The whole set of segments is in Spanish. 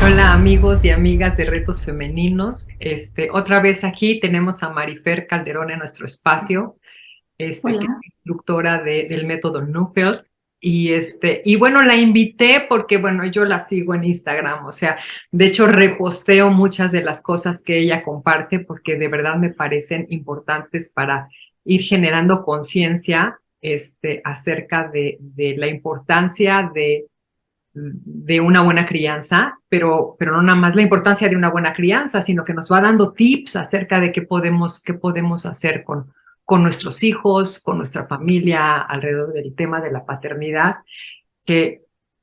Hola amigos y amigas de Retos Femeninos. Otra vez aquí tenemos a Marifer Calderón en nuestro espacio, que es Hola. instructora del método Neufeld. Y bueno, la invité porque, bueno, yo la sigo en Instagram, o sea, de hecho reposteo muchas de las cosas que ella comparte porque de verdad me parecen importantes para ir generando conciencia, acerca de la importancia de una buena crianza, pero no nada más la importancia de una buena crianza, sino que nos va dando tips acerca de qué podemos hacer con nuestros hijos, con nuestra familia, alrededor del tema de la paternidad, que,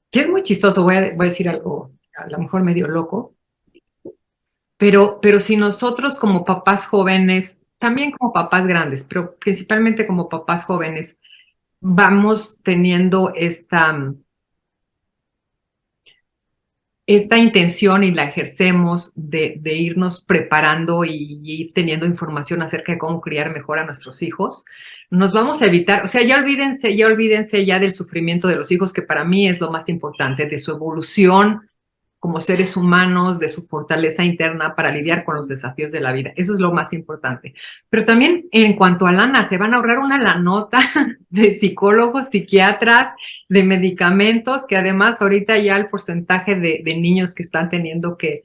que es muy chistoso. Voy a decir algo a lo mejor medio loco, pero si nosotros como papás jóvenes, también como papás grandes, pero principalmente como papás jóvenes, vamos teniendo esta intención y la ejercemos de irnos preparando y ir teniendo información acerca de cómo criar mejor a nuestros hijos, nos vamos a evitar, o sea, ya olvídense ya del sufrimiento de los hijos, que para mí es lo más importante, de su evolución como seres humanos, de su fortaleza interna para lidiar con los desafíos de la vida. Eso es lo más importante. Pero también en cuanto a lana, se van a ahorrar una lanota de psicólogos, psiquiatras, de medicamentos, que además ahorita ya el porcentaje de niños que están teniendo que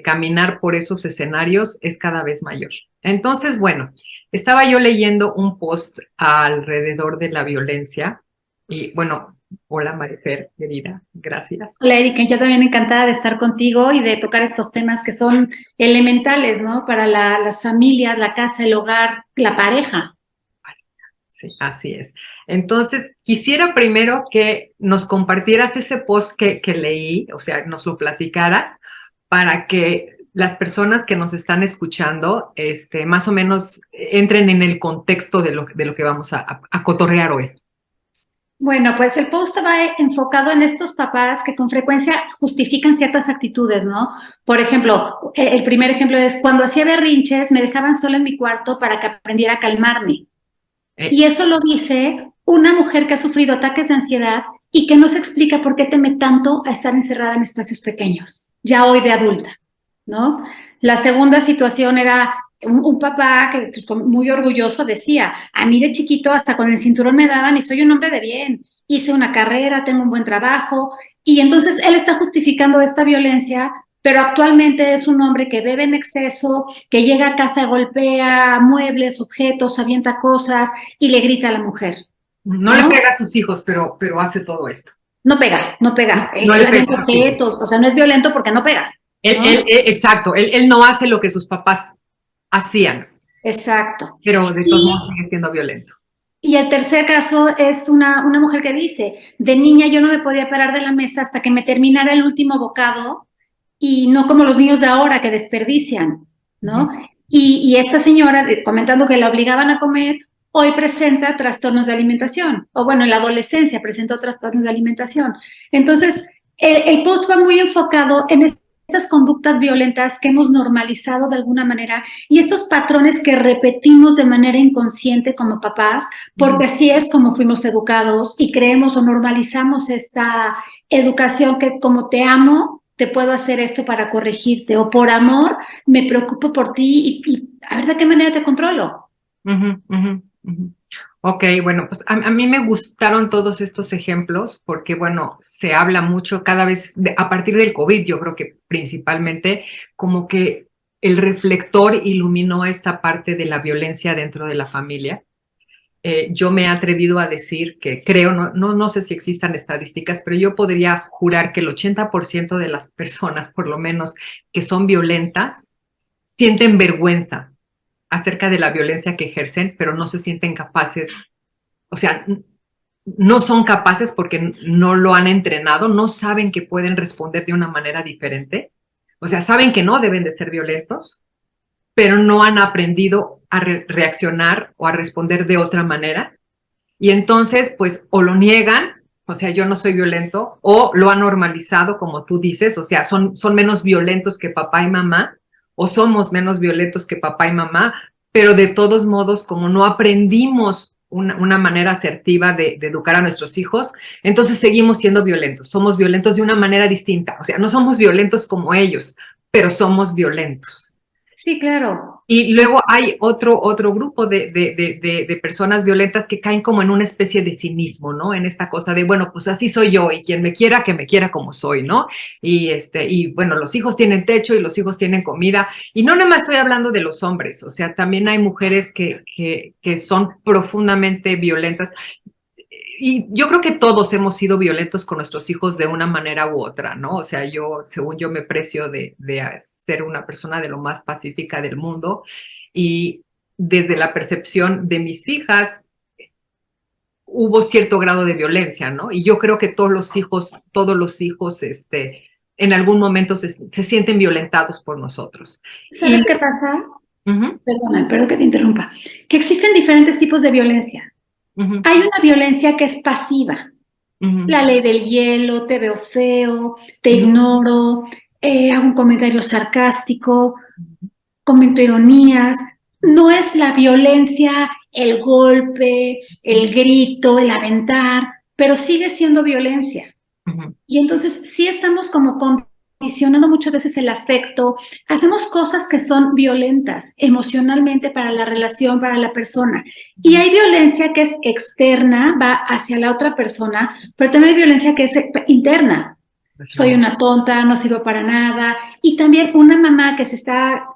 caminar por esos escenarios es cada vez mayor. Entonces, bueno, estaba yo leyendo un post alrededor de la violencia y bueno, hola Marifer, querida, gracias. Hola Erika, yo también encantada de estar contigo y de tocar estos temas que son elementales, ¿no? Para las familias, la casa, el hogar, la pareja. Sí, así es. Entonces, quisiera primero que nos compartieras ese post que leí, o sea, nos lo platicaras, para que las personas que nos están escuchando, más o menos entren en el contexto de lo que vamos a cotorrear hoy. Bueno, pues el post va enfocado en estos papás que con frecuencia justifican ciertas actitudes, ¿no? Por ejemplo, el primer ejemplo es cuando hacía berrinches, me dejaban sola en mi cuarto para que aprendiera a calmarme. Eh, Y eso lo dice una mujer que ha sufrido ataques de ansiedad y que no se explica por qué teme tanto a estar encerrada en espacios pequeños, ya hoy de adulta, ¿no? La segunda situación era un papá que pues, muy orgulloso decía, a mí de chiquito hasta con el cinturón me daban y soy un hombre de bien, hice una carrera, tengo un buen trabajo, y entonces él está justificando esta violencia, pero actualmente es un hombre que bebe en exceso, que llega a casa, golpea muebles, objetos, avienta cosas y le grita a la mujer, no le ¿no? pega a sus hijos, pero hace todo esto. No pega, no pega. No Él le pega avienta a sus hijos. objetos, o sea, no es violento porque no pega, ¿no? Exacto, él no hace lo que sus papás hacían, Exacto. pero de todos modos Y, sigue siendo violento. y el tercer caso es una mujer que dice, de niña yo no me podía parar de la mesa hasta que me terminara el último bocado y no como los niños de ahora que desperdician, Uh -huh. ¿no? Y esta señora, comentando que la obligaban a comer, hoy presenta trastornos de alimentación, o bueno, en la adolescencia presentó trastornos de alimentación. Entonces, el post va muy enfocado en estas conductas violentas que hemos normalizado de alguna manera y estos patrones que repetimos de manera inconsciente como papás, porque así es como fuimos educados y creemos o normalizamos esta educación que como te amo, te puedo hacer esto para corregirte, o por amor me preocupo por ti y a ver de qué manera te controlo. Uh -huh, uh -huh, uh -huh. Ok, bueno, pues a mí me gustaron todos estos ejemplos porque, bueno, se habla mucho cada vez, a partir del COVID, yo creo que principalmente, como que el reflector iluminó esta parte de la violencia dentro de la familia. Yo me he atrevido a decir que creo, no sé si existan estadísticas, pero yo podría jurar que el 80% de las personas, por lo menos, que son violentas, sienten vergüenza acerca de la violencia que ejercen, pero no se sienten capaces, o sea, no son capaces porque no lo han entrenado, no saben que pueden responder de una manera diferente, o sea, saben que no deben de ser violentos, pero no han aprendido a reaccionar o a responder de otra manera. Y entonces, pues, o lo niegan, o sea, yo no soy violento, o lo han normalizado, como tú dices, o sea, son menos violentos que papá y mamá, o somos menos violentos que papá y mamá, pero de todos modos, como no aprendimos una manera asertiva de educar a nuestros hijos, entonces seguimos siendo violentos. Somos violentos de una manera distinta. O sea, no somos violentos como ellos, pero somos violentos. Sí, claro. Y luego hay otro grupo de personas violentas que caen como en una especie de cinismo, ¿no? En esta cosa de, bueno, pues así soy yo y quien me quiera, que me quiera como soy, ¿no? Y bueno, los hijos tienen techo y los hijos tienen comida. Y no nada más estoy hablando de los hombres, o sea, también hay mujeres que son profundamente violentas. Y yo creo que todos hemos sido violentos con nuestros hijos de una manera u otra, ¿no? O sea, según yo me precio de ser una persona de lo más pacífica del mundo, y desde la percepción de mis hijas hubo cierto grado de violencia, ¿no? Y yo creo que todos los hijos, en algún momento se sienten violentados por nosotros. ¿Sabes qué pasa? Perdona, perdón que te interrumpa. Que existen diferentes tipos de violencia. Hay una violencia que es pasiva. La ley del hielo, te veo feo, te ignoro, hago un comentario sarcástico, comento ironías. No es la violencia, el golpe, el grito, el aventar, pero sigue siendo violencia. Y entonces sí estamos como condicionando muchas veces el afecto, hacemos cosas que son violentas emocionalmente para la relación, para la persona. Y hay violencia que es externa, va hacia la otra persona, pero también hay violencia que es interna. Soy una tonta, no sirvo para nada. Y también una mamá que se está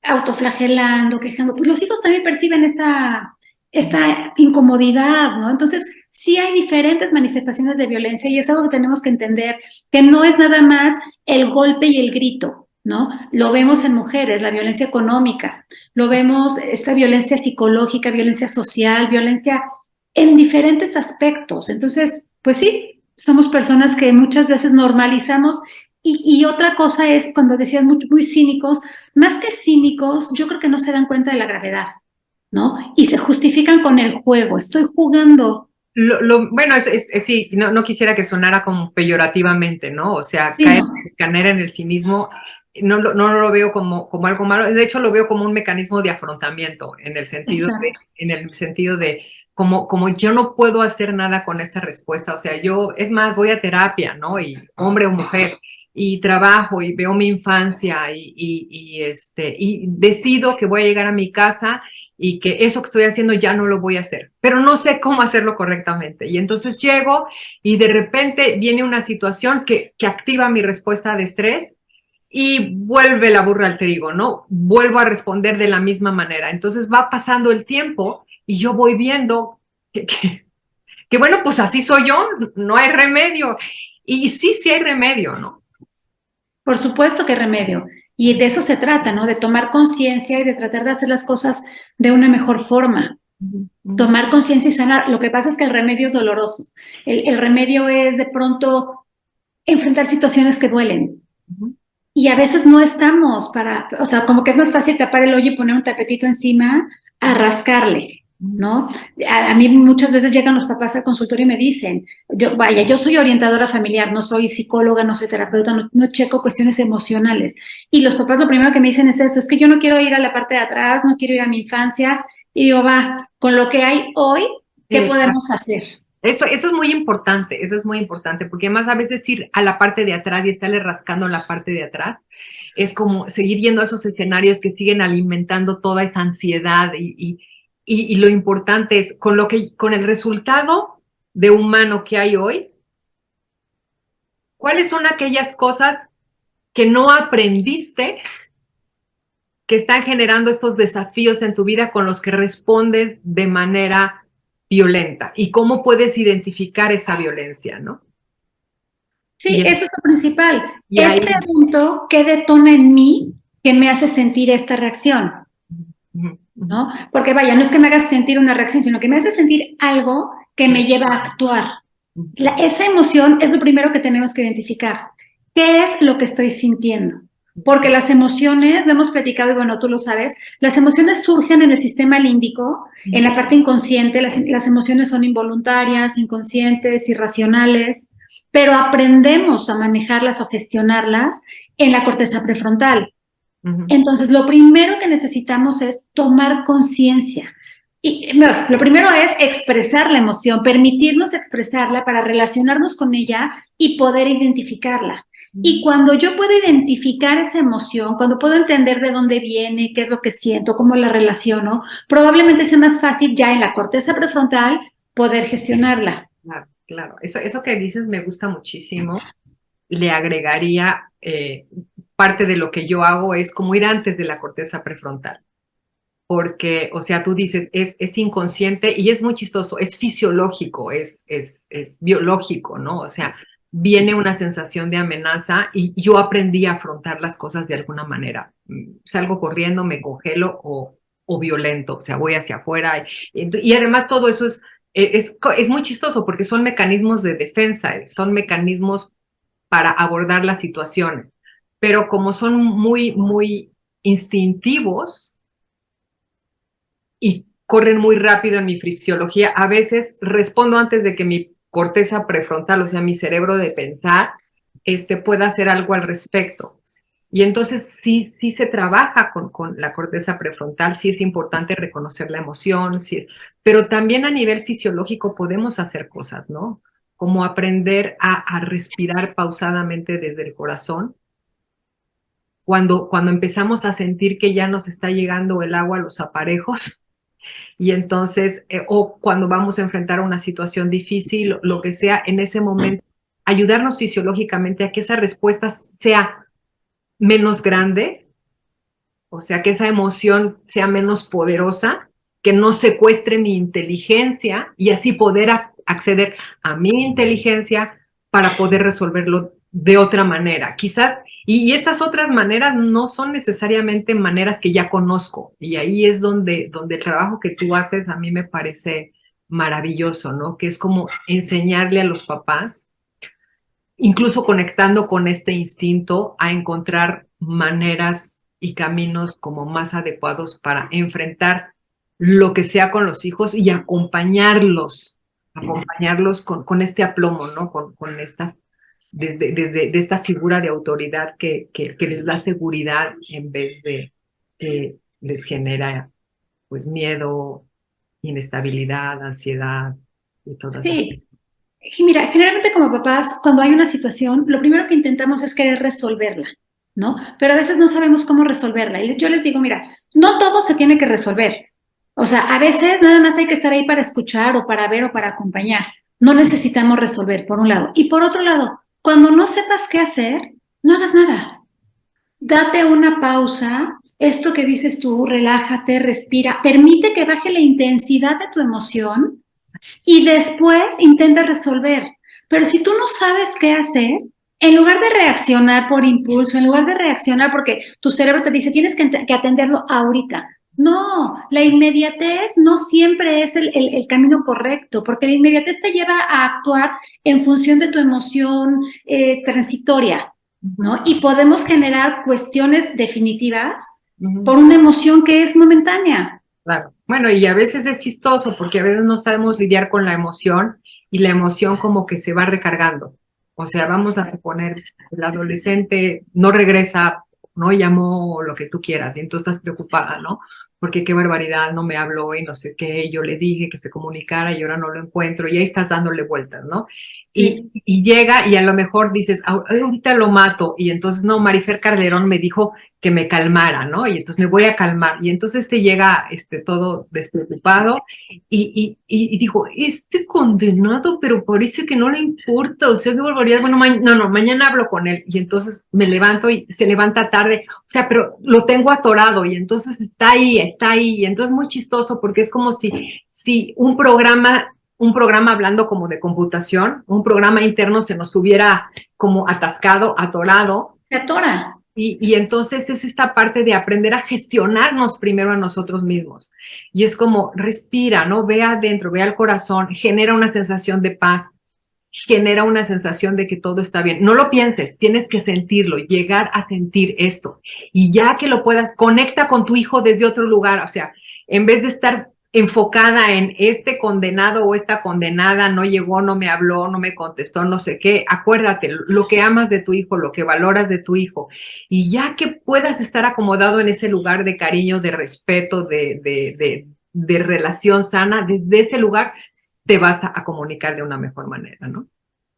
autoflagelando, quejando, pues los hijos también perciben esta incomodidad, ¿no? Entonces, sí hay diferentes manifestaciones de violencia y es algo que tenemos que entender, que no es nada más el golpe y el grito, ¿no? Lo vemos en mujeres, la violencia económica, lo vemos, esta violencia psicológica, violencia social, violencia en diferentes aspectos. Entonces, pues sí, somos personas que muchas veces normalizamos y otra cosa es, cuando decías muy cínicos, más que cínicos, yo creo que no se dan cuenta de la gravedad, ¿no? Y se justifican con el juego, estoy jugando. Bueno, sí, no quisiera que sonara como peyorativamente, ¿no? O sea, Sí, caer en el cinismo, no lo veo como algo malo, de hecho lo veo como un mecanismo de afrontamiento, en el sentido de como yo no puedo hacer nada con esta respuesta, o sea, es más, voy a terapia, ¿no? Y hombre o mujer, y trabajo, y veo mi infancia, y decido que voy a llegar a mi casa y que eso que estoy haciendo ya no lo voy a hacer, pero no sé cómo hacerlo correctamente. Y entonces llego y de repente viene una situación que activa mi respuesta de estrés y vuelve la burra al trigo, ¿no? Vuelvo a responder de la misma manera. Entonces va pasando el tiempo y yo voy viendo que bueno, pues así soy yo, no hay remedio. Y sí hay remedio, ¿no? Por supuesto que remedio. Y de eso se trata, ¿no? De tomar conciencia y de tratar de hacer las cosas de una mejor forma. Tomar conciencia y sanar. Lo que pasa es que el remedio es doloroso. El remedio es de pronto enfrentar situaciones que duelen. Y a veces no estamos o sea, como que es más fácil tapar el hoyo y poner un tapetito encima a rascarle, ¿no? A mí muchas veces llegan los papás al consultorio y me dicen, yo soy orientadora familiar, no soy psicóloga, no soy terapeuta, no checo cuestiones emocionales. Y los papás lo primero que me dicen es eso, es que yo no quiero ir a la parte de atrás, no quiero ir a mi infancia. Y digo, con lo que hay hoy, ¿qué podemos hacer? Eso es muy importante, porque además a veces ir a la parte de atrás y estarle rascando la parte de atrás es como seguir yendo a esos escenarios que siguen alimentando toda esa ansiedad y lo importante es con el resultado de humano que hay hoy, ¿cuáles son aquellas cosas que no aprendiste que están generando estos desafíos en tu vida con los que respondes de manera violenta? ¿Y cómo puedes identificar esa violencia, no? Sí, eso es lo principal. Pregunto qué detona en mí que me hace sentir esta reacción, ¿no? Porque no es que me hagas sentir una reacción, sino que me hace sentir algo que me lleva a actuar. Esa emoción es lo primero que tenemos que identificar. ¿Qué es lo que estoy sintiendo? Porque las emociones, lo hemos platicado y bueno, tú lo sabes, las emociones surgen en el sistema límbico, en la parte inconsciente, las emociones son involuntarias, inconscientes, irracionales, pero aprendemos a manejarlas o gestionarlas en la corteza prefrontal. Entonces, lo primero que necesitamos es tomar conciencia. Y bueno, lo primero es expresar la emoción, permitirnos expresarla para relacionarnos con ella y poder identificarla. Y cuando yo puedo identificar esa emoción, cuando puedo entender de dónde viene, qué es lo que siento, cómo la relaciono, probablemente sea más fácil ya en la corteza prefrontal poder gestionarla. Claro, claro. Eso que dices me gusta muchísimo. Le agregaría, parte de lo que yo hago es como ir antes de la corteza prefrontal. Porque, o sea, tú dices, es inconsciente y es muy chistoso, es fisiológico, es biológico, ¿no? O sea, viene una sensación de amenaza y yo aprendí a afrontar las cosas de alguna manera. Salgo corriendo, me congelo o violento, o sea, voy hacia afuera. Y además todo eso es muy chistoso porque son mecanismos de defensa, son mecanismos para abordar las situaciones, pero como son muy, muy instintivos, y corren muy rápido en mi fisiología. A veces respondo antes de que mi corteza prefrontal, o sea, mi cerebro de pensar, pueda hacer algo al respecto. Y entonces sí se trabaja con la corteza prefrontal, sí es importante reconocer la emoción, sí, pero también a nivel fisiológico podemos hacer cosas, ¿no? Como aprender a respirar pausadamente desde el corazón. Cuando empezamos a sentir que ya nos está llegando el agua a los aparejos, y entonces, o cuando vamos a enfrentar una situación difícil, lo que sea, en ese momento, ayudarnos fisiológicamente a que esa respuesta sea menos grande, o sea, que esa emoción sea menos poderosa, que no secuestre mi inteligencia y así poder acceder a mi inteligencia para poder resolverlo de otra manera. Quizás, y estas otras maneras no son necesariamente maneras que ya conozco, y ahí es donde el trabajo que tú haces a mí me parece maravilloso, ¿no? Que es como enseñarle a los papás, incluso conectando con este instinto, a encontrar maneras y caminos como más adecuados para enfrentar lo que sea con los hijos y acompañarlos con este aplomo, ¿no? Con esta, de esta figura de autoridad que les da seguridad en vez de que les genera pues miedo, inestabilidad, ansiedad y todas esas. Sí. Y mira, generalmente como papás, cuando hay una situación, lo primero que intentamos es querer resolverla, ¿no? Pero a veces no sabemos cómo resolverla. Y yo les digo, mira, no todo se tiene que resolver. O sea, a veces nada más hay que estar ahí para escuchar o para ver o para acompañar. No necesitamos resolver, por un lado. Y por otro lado, cuando no sepas qué hacer, no hagas nada. Date una pausa. Esto que dices tú, relájate, respira, permite que baje la intensidad de tu emoción y después intenta resolver. Pero si tú no sabes qué hacer, en lugar de reaccionar por impulso, en lugar de reaccionar porque tu cerebro te dice tienes que atenderlo ahorita. No, la inmediatez no siempre es el camino correcto, porque la inmediatez te lleva a actuar en función de tu emoción transitoria, ¿no? Y podemos generar cuestiones definitivas por una emoción que es momentánea. Claro. Bueno, y a veces es chistoso porque a veces no sabemos lidiar con la emoción y la emoción como que se va recargando. O sea, vamos a suponer, el adolescente no regresa, no llamó lo que tú quieras y entonces estás preocupada, ¿no? Porque qué barbaridad, no me habló y no sé qué, yo le dije que se comunicara y ahora no lo encuentro y ahí estás dándole vueltas, ¿no? Y llega y a lo mejor dices, ahorita lo mato y entonces no, Marifer Calderón me dijo que me calmara, ¿no? Y entonces me voy a calmar. Y entonces te llega todo despreocupado y digo, condenado, pero parece que no le importa, o sea, qué barbaridad. Bueno, no, mañana hablo con él. Y entonces me levanto y se levanta tarde, o sea, pero lo tengo atorado y entonces está ahí. Y entonces es muy chistoso porque es como si un programa hablando como de computación, un programa interno se nos hubiera como atascado, atorado. Se atora. Y entonces es esta parte de aprender a gestionarnos primero a nosotros mismos. Y es como, respira, ¿no? Ve adentro, ve al corazón, genera una sensación de paz, genera una sensación de que todo está bien. No lo pienses, tienes que sentirlo, llegar a sentir esto. Y ya que lo puedas, conecta con tu hijo desde otro lugar. O sea, en vez de estar enfocada en este condenado o esta condenada, no llegó, no me habló, no me contestó, no sé qué, acuérdate lo que amas de tu hijo, lo que valoras de tu hijo, y ya que puedas estar acomodado en ese lugar de cariño, de respeto, de de relación sana, desde ese lugar te vas a comunicar de una mejor manera, ¿no?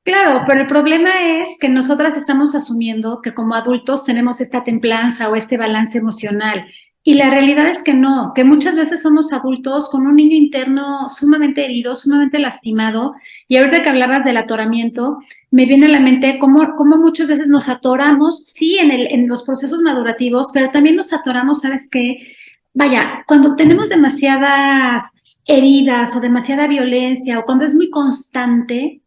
Claro, pero el problema es que nosotras estamos asumiendo que como adultos tenemos esta templanza o este balance emocional. Y la realidad es que no, que muchas veces somos adultos con un niño interno sumamente herido, sumamente lastimado. Y ahorita que hablabas del atoramiento, me viene a la mente cómo muchas veces nos atoramos, sí, en los procesos madurativos, pero también nos atoramos, ¿sabes qué? Vaya, cuando tenemos demasiadas heridas o demasiada violencia o cuando es muy constante.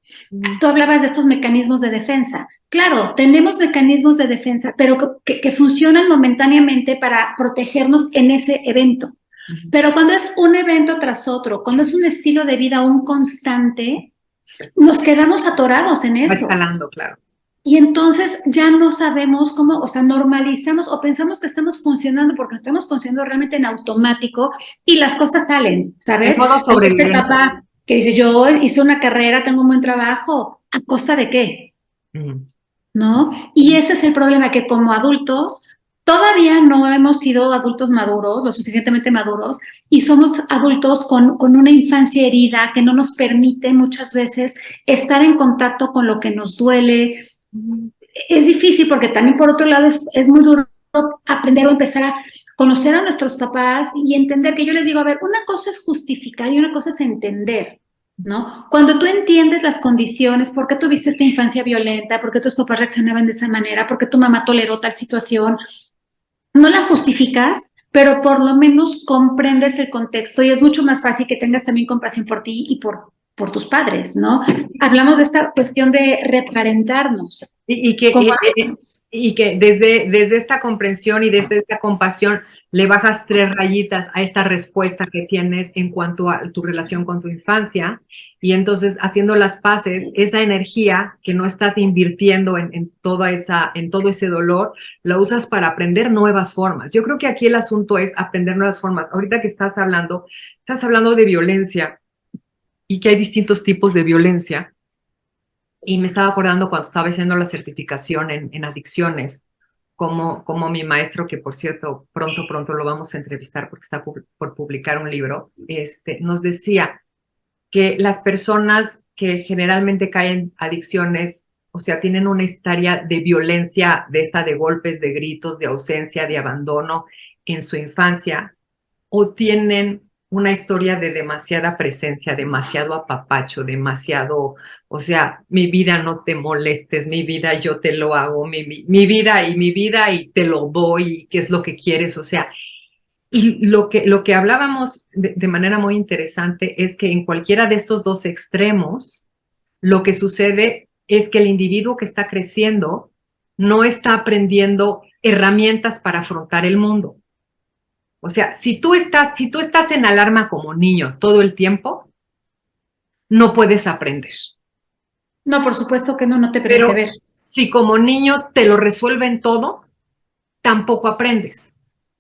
Tú hablabas de estos mecanismos de defensa. Claro, tenemos mecanismos de defensa, pero que funcionan momentáneamente para protegernos en ese evento. Pero cuando es un evento tras otro, cuando es un estilo de vida un constante, nos quedamos atorados en eso. Va escalando, claro. Y entonces ya no sabemos cómo, o sea, normalizamos o pensamos que estamos funcionando porque estamos funcionando realmente en automático y las cosas salen, ¿sabes? En modo sobrevivencia. Este papá que dice, yo hice una carrera, tengo un buen trabajo, ¿a costa de qué? ¿No? Y ese es el problema, que como adultos todavía no hemos sido adultos maduros, lo suficientemente maduros, y somos adultos con una infancia herida que no nos permite muchas veces estar en contacto con lo que nos duele. Es difícil porque también por otro lado es muy duro aprender o empezar a conocer a nuestros papás y entender que yo les digo, a ver, una cosa es justificar y una cosa es entender, ¿no? Cuando tú entiendes las condiciones, por qué tuviste esta infancia violenta, por qué tus papás reaccionaban de esa manera, por qué tu mamá toleró tal situación, no la justificas, pero por lo menos comprendes el contexto y es mucho más fácil que tengas también compasión por ti y por tus padres, ¿no? Hablamos de esta cuestión de reparentarnos. Y que desde esta comprensión y desde esta compasión le bajas 3 rayitas a esta respuesta que tienes en cuanto a tu relación con tu infancia, y entonces haciendo las paces, esa energía que no estás invirtiendo en todo ese dolor, la usas para aprender nuevas formas. Yo creo que aquí el asunto es aprender nuevas formas. Ahorita que estás hablando de violencia y que hay distintos tipos de violencia. Y me estaba acordando cuando estaba haciendo la certificación en adicciones, como mi maestro, que por cierto, pronto lo vamos a entrevistar porque está por publicar un libro, nos decía que las personas que generalmente caen en adicciones, o sea, tienen una historia de violencia, de golpes, de gritos, de ausencia, de abandono en su infancia, o tienen una historia de demasiada presencia, demasiado apapacho, demasiado, o sea, mi vida no te molestes, mi vida yo te lo hago, mi vida y te lo doy, qué es lo que quieres, o sea, y lo que hablábamos de manera muy interesante es que en cualquiera de estos dos extremos, lo que sucede es que el individuo que está creciendo no está aprendiendo herramientas para afrontar el mundo. O sea, si tú estás en alarma como niño todo el tiempo, no puedes aprender. No, por supuesto que no te permite ver. Si como niño te lo resuelven todo, tampoco aprendes.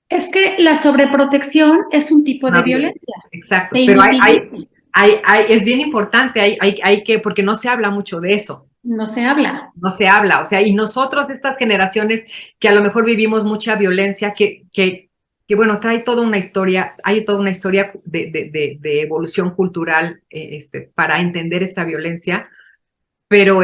Es que la sobreprotección es un tipo de violencia. Exacto, pero es bien importante, hay que, porque no se habla mucho de eso. No se habla. No se habla, o sea, y nosotros, estas generaciones que a lo mejor vivimos mucha violencia, que bueno, hay toda una historia de evolución cultural para entender esta violencia, pero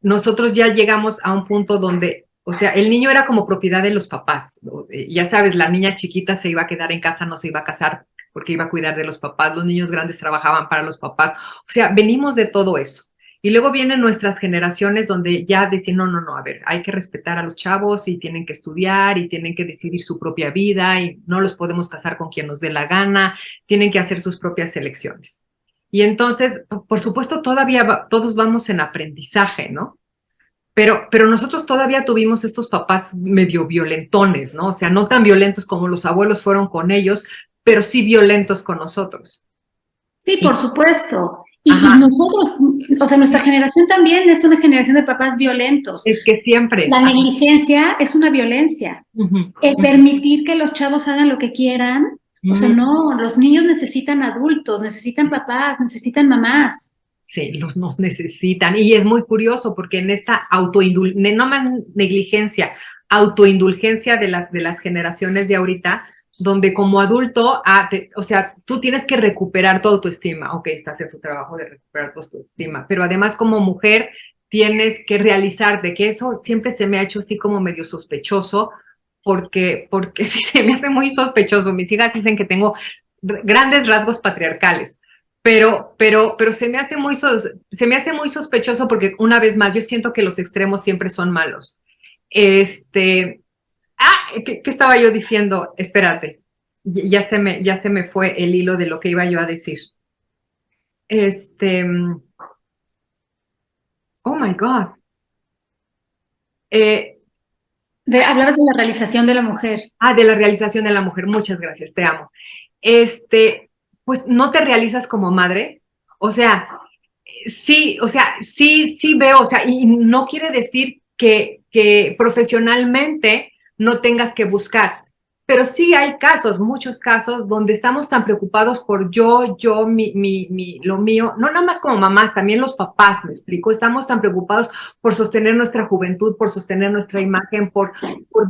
nosotros ya llegamos a un punto donde, o sea, el niño era como propiedad de los papás, ¿no? Ya sabes, la niña chiquita se iba a quedar en casa, no se iba a casar porque iba a cuidar de los papás, los niños grandes trabajaban para los papás, o sea, venimos de todo eso. Y luego vienen nuestras generaciones donde ya dicen, no, a ver, hay que respetar a los chavos y tienen que estudiar y tienen que decidir su propia vida y no los podemos casar con quien nos dé la gana, tienen que hacer sus propias elecciones. Y entonces, por supuesto, todavía todos vamos en aprendizaje, ¿no? Pero nosotros todavía tuvimos estos papás medio violentones, ¿no? O sea, no tan violentos como los abuelos fueron con ellos, pero sí violentos con nosotros. Sí, por supuesto. Y nosotros, o sea, nuestra generación también es una generación de papás violentos. Es que siempre. La negligencia es una violencia. El permitir que los chavos hagan lo que quieran, o sea, no, los niños necesitan adultos, necesitan papás, necesitan mamás. Sí, nos necesitan. Y es muy curioso porque en esta no más negligencia, autoindulgencia de las generaciones de ahorita, donde como adulto, o sea, tú tienes que recuperar toda tu estima. Ok, estás en tu trabajo de recuperar toda tu estima, pero además como mujer tienes que realizar de que eso siempre se me ha hecho así como medio sospechoso, porque sí se me hace muy sospechoso. Mis hijas dicen que tengo grandes rasgos patriarcales, pero se me hace muy sospechoso porque una vez más yo siento que los extremos siempre son malos. ¿Qué estaba yo diciendo? Espérate, ya se me fue el hilo de lo que iba yo a decir. Este, oh my God. Hablabas de la realización de la mujer. De la realización de la mujer. Muchas gracias, te amo. Pues no te realizas como madre. O sea, sí veo, o sea, y no quiere decir que profesionalmente no tengas que buscar, pero sí hay casos, muchos casos, donde estamos tan preocupados por lo mío, no nada más como mamás, también los papás, me explico, estamos tan preocupados por sostener nuestra juventud, por sostener nuestra imagen, por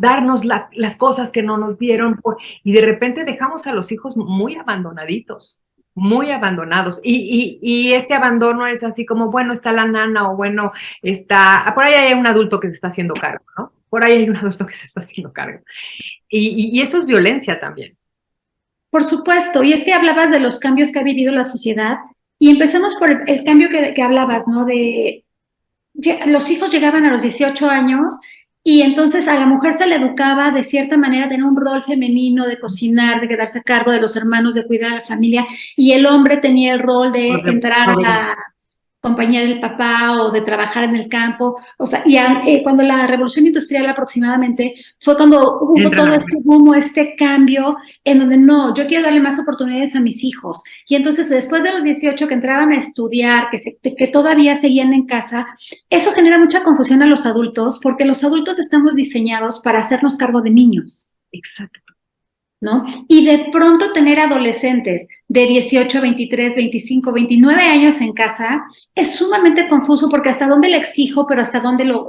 darnos las cosas que no nos dieron, y de repente dejamos a los hijos muy abandonaditos. Muy abandonados. Y este abandono es así como, bueno, está la nana o bueno, por ahí hay un adulto que se está haciendo cargo, ¿no? Por ahí hay un adulto que se está haciendo cargo. Y eso es violencia también. Por supuesto, y es que hablabas de los cambios que ha vivido la sociedad y empezamos por el cambio que hablabas, ¿no? Los hijos llegaban a los 18 años y entonces a la mujer se le educaba de cierta manera a tener un rol femenino, de cocinar, de quedarse a cargo de los hermanos, de cuidar a la familia, y el hombre tenía el rol de entrar a la compañía del papá o de trabajar en el campo. O sea, y cuando la revolución industrial aproximadamente fue cuando hubo todo este boom, este cambio en donde no, yo quiero darle más oportunidades a mis hijos. Y entonces después de los 18 que entraban a estudiar, que todavía seguían en casa, eso genera mucha confusión a los adultos porque los adultos estamos diseñados para hacernos cargo de niños. Exacto. ¿No? Y de pronto tener adolescentes de 18, 23, 25, 29 años en casa es sumamente confuso porque hasta dónde le exijo, pero hasta dónde lo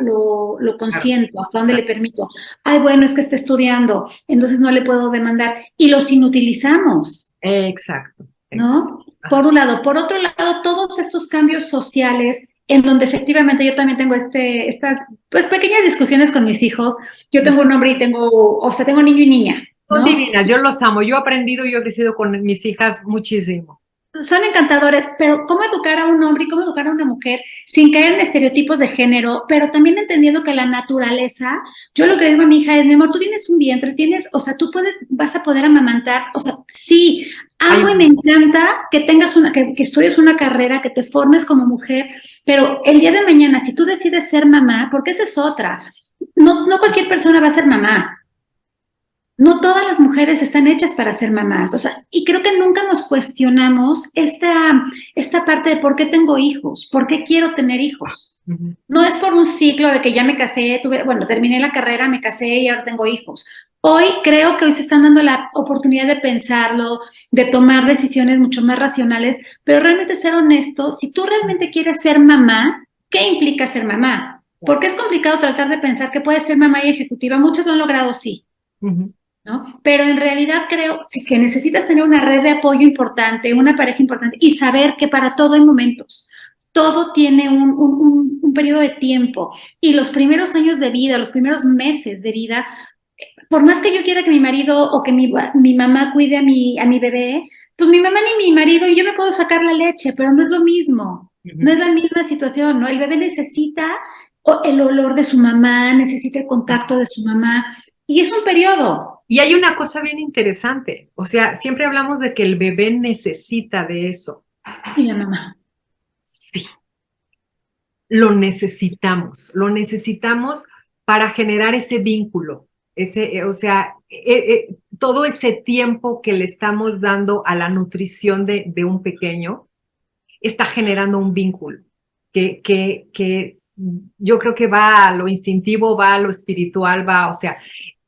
consiento, hasta dónde le permito. Ay, bueno, es que está estudiando, entonces no le puedo demandar. Y los inutilizamos. Exacto. ¿No? Por un lado. Por otro lado, todos estos cambios sociales en donde efectivamente yo también tengo estas pues pequeñas discusiones con mis hijos. Yo tengo un hombre y tengo niño y niña. Son divinas, yo los amo, yo he aprendido, yo he crecido con mis hijas muchísimo. Son encantadores, pero ¿cómo educar a un hombre y cómo educar a una mujer sin caer en estereotipos de género, pero también entendiendo que la naturaleza, yo lo que digo a mi hija es, mi amor, tú tienes un vientre, o sea, vas a poder amamantar, o sea, sí, amo y me encanta que tengas que estudies una carrera, que te formes como mujer, pero el día de mañana, si tú decides ser mamá, porque esa es otra, no cualquier persona va a ser mamá. No todas las mujeres están hechas para ser mamás, o sea, y creo que nunca nos cuestionamos esta parte de por qué tengo hijos, por qué quiero tener hijos. Uh-huh. No es por un ciclo de que ya me casé, terminé la carrera, me casé y ahora tengo hijos. Creo que hoy se están dando la oportunidad de pensarlo, de tomar decisiones mucho más racionales, pero realmente ser honesto, si tú realmente quieres ser mamá, ¿qué implica ser mamá? Porque es complicado tratar de pensar que puedes ser mamá y ejecutiva, muchos lo han logrado, sí. Uh-huh. ¿No? Pero en realidad creo que necesitas tener una red de apoyo importante, una pareja importante y saber que para todo hay momentos. Todo tiene un periodo de tiempo y los primeros años de vida, los primeros meses de vida, por más que yo quiera que mi marido o que mi mamá cuide a mi bebé, pues mi mamá ni mi marido y yo me puedo sacar la leche, pero no es lo mismo, no es la misma situación, ¿no? El bebé necesita el olor de su mamá, necesita el contacto de su mamá y es un periodo. Y hay una cosa bien interesante, o sea, siempre hablamos de que el bebé necesita de eso. Y la mamá. Sí, lo necesitamos para generar ese vínculo, todo ese tiempo que le estamos dando a la nutrición de un pequeño, está generando un vínculo que yo creo que va a lo instintivo, va a lo espiritual,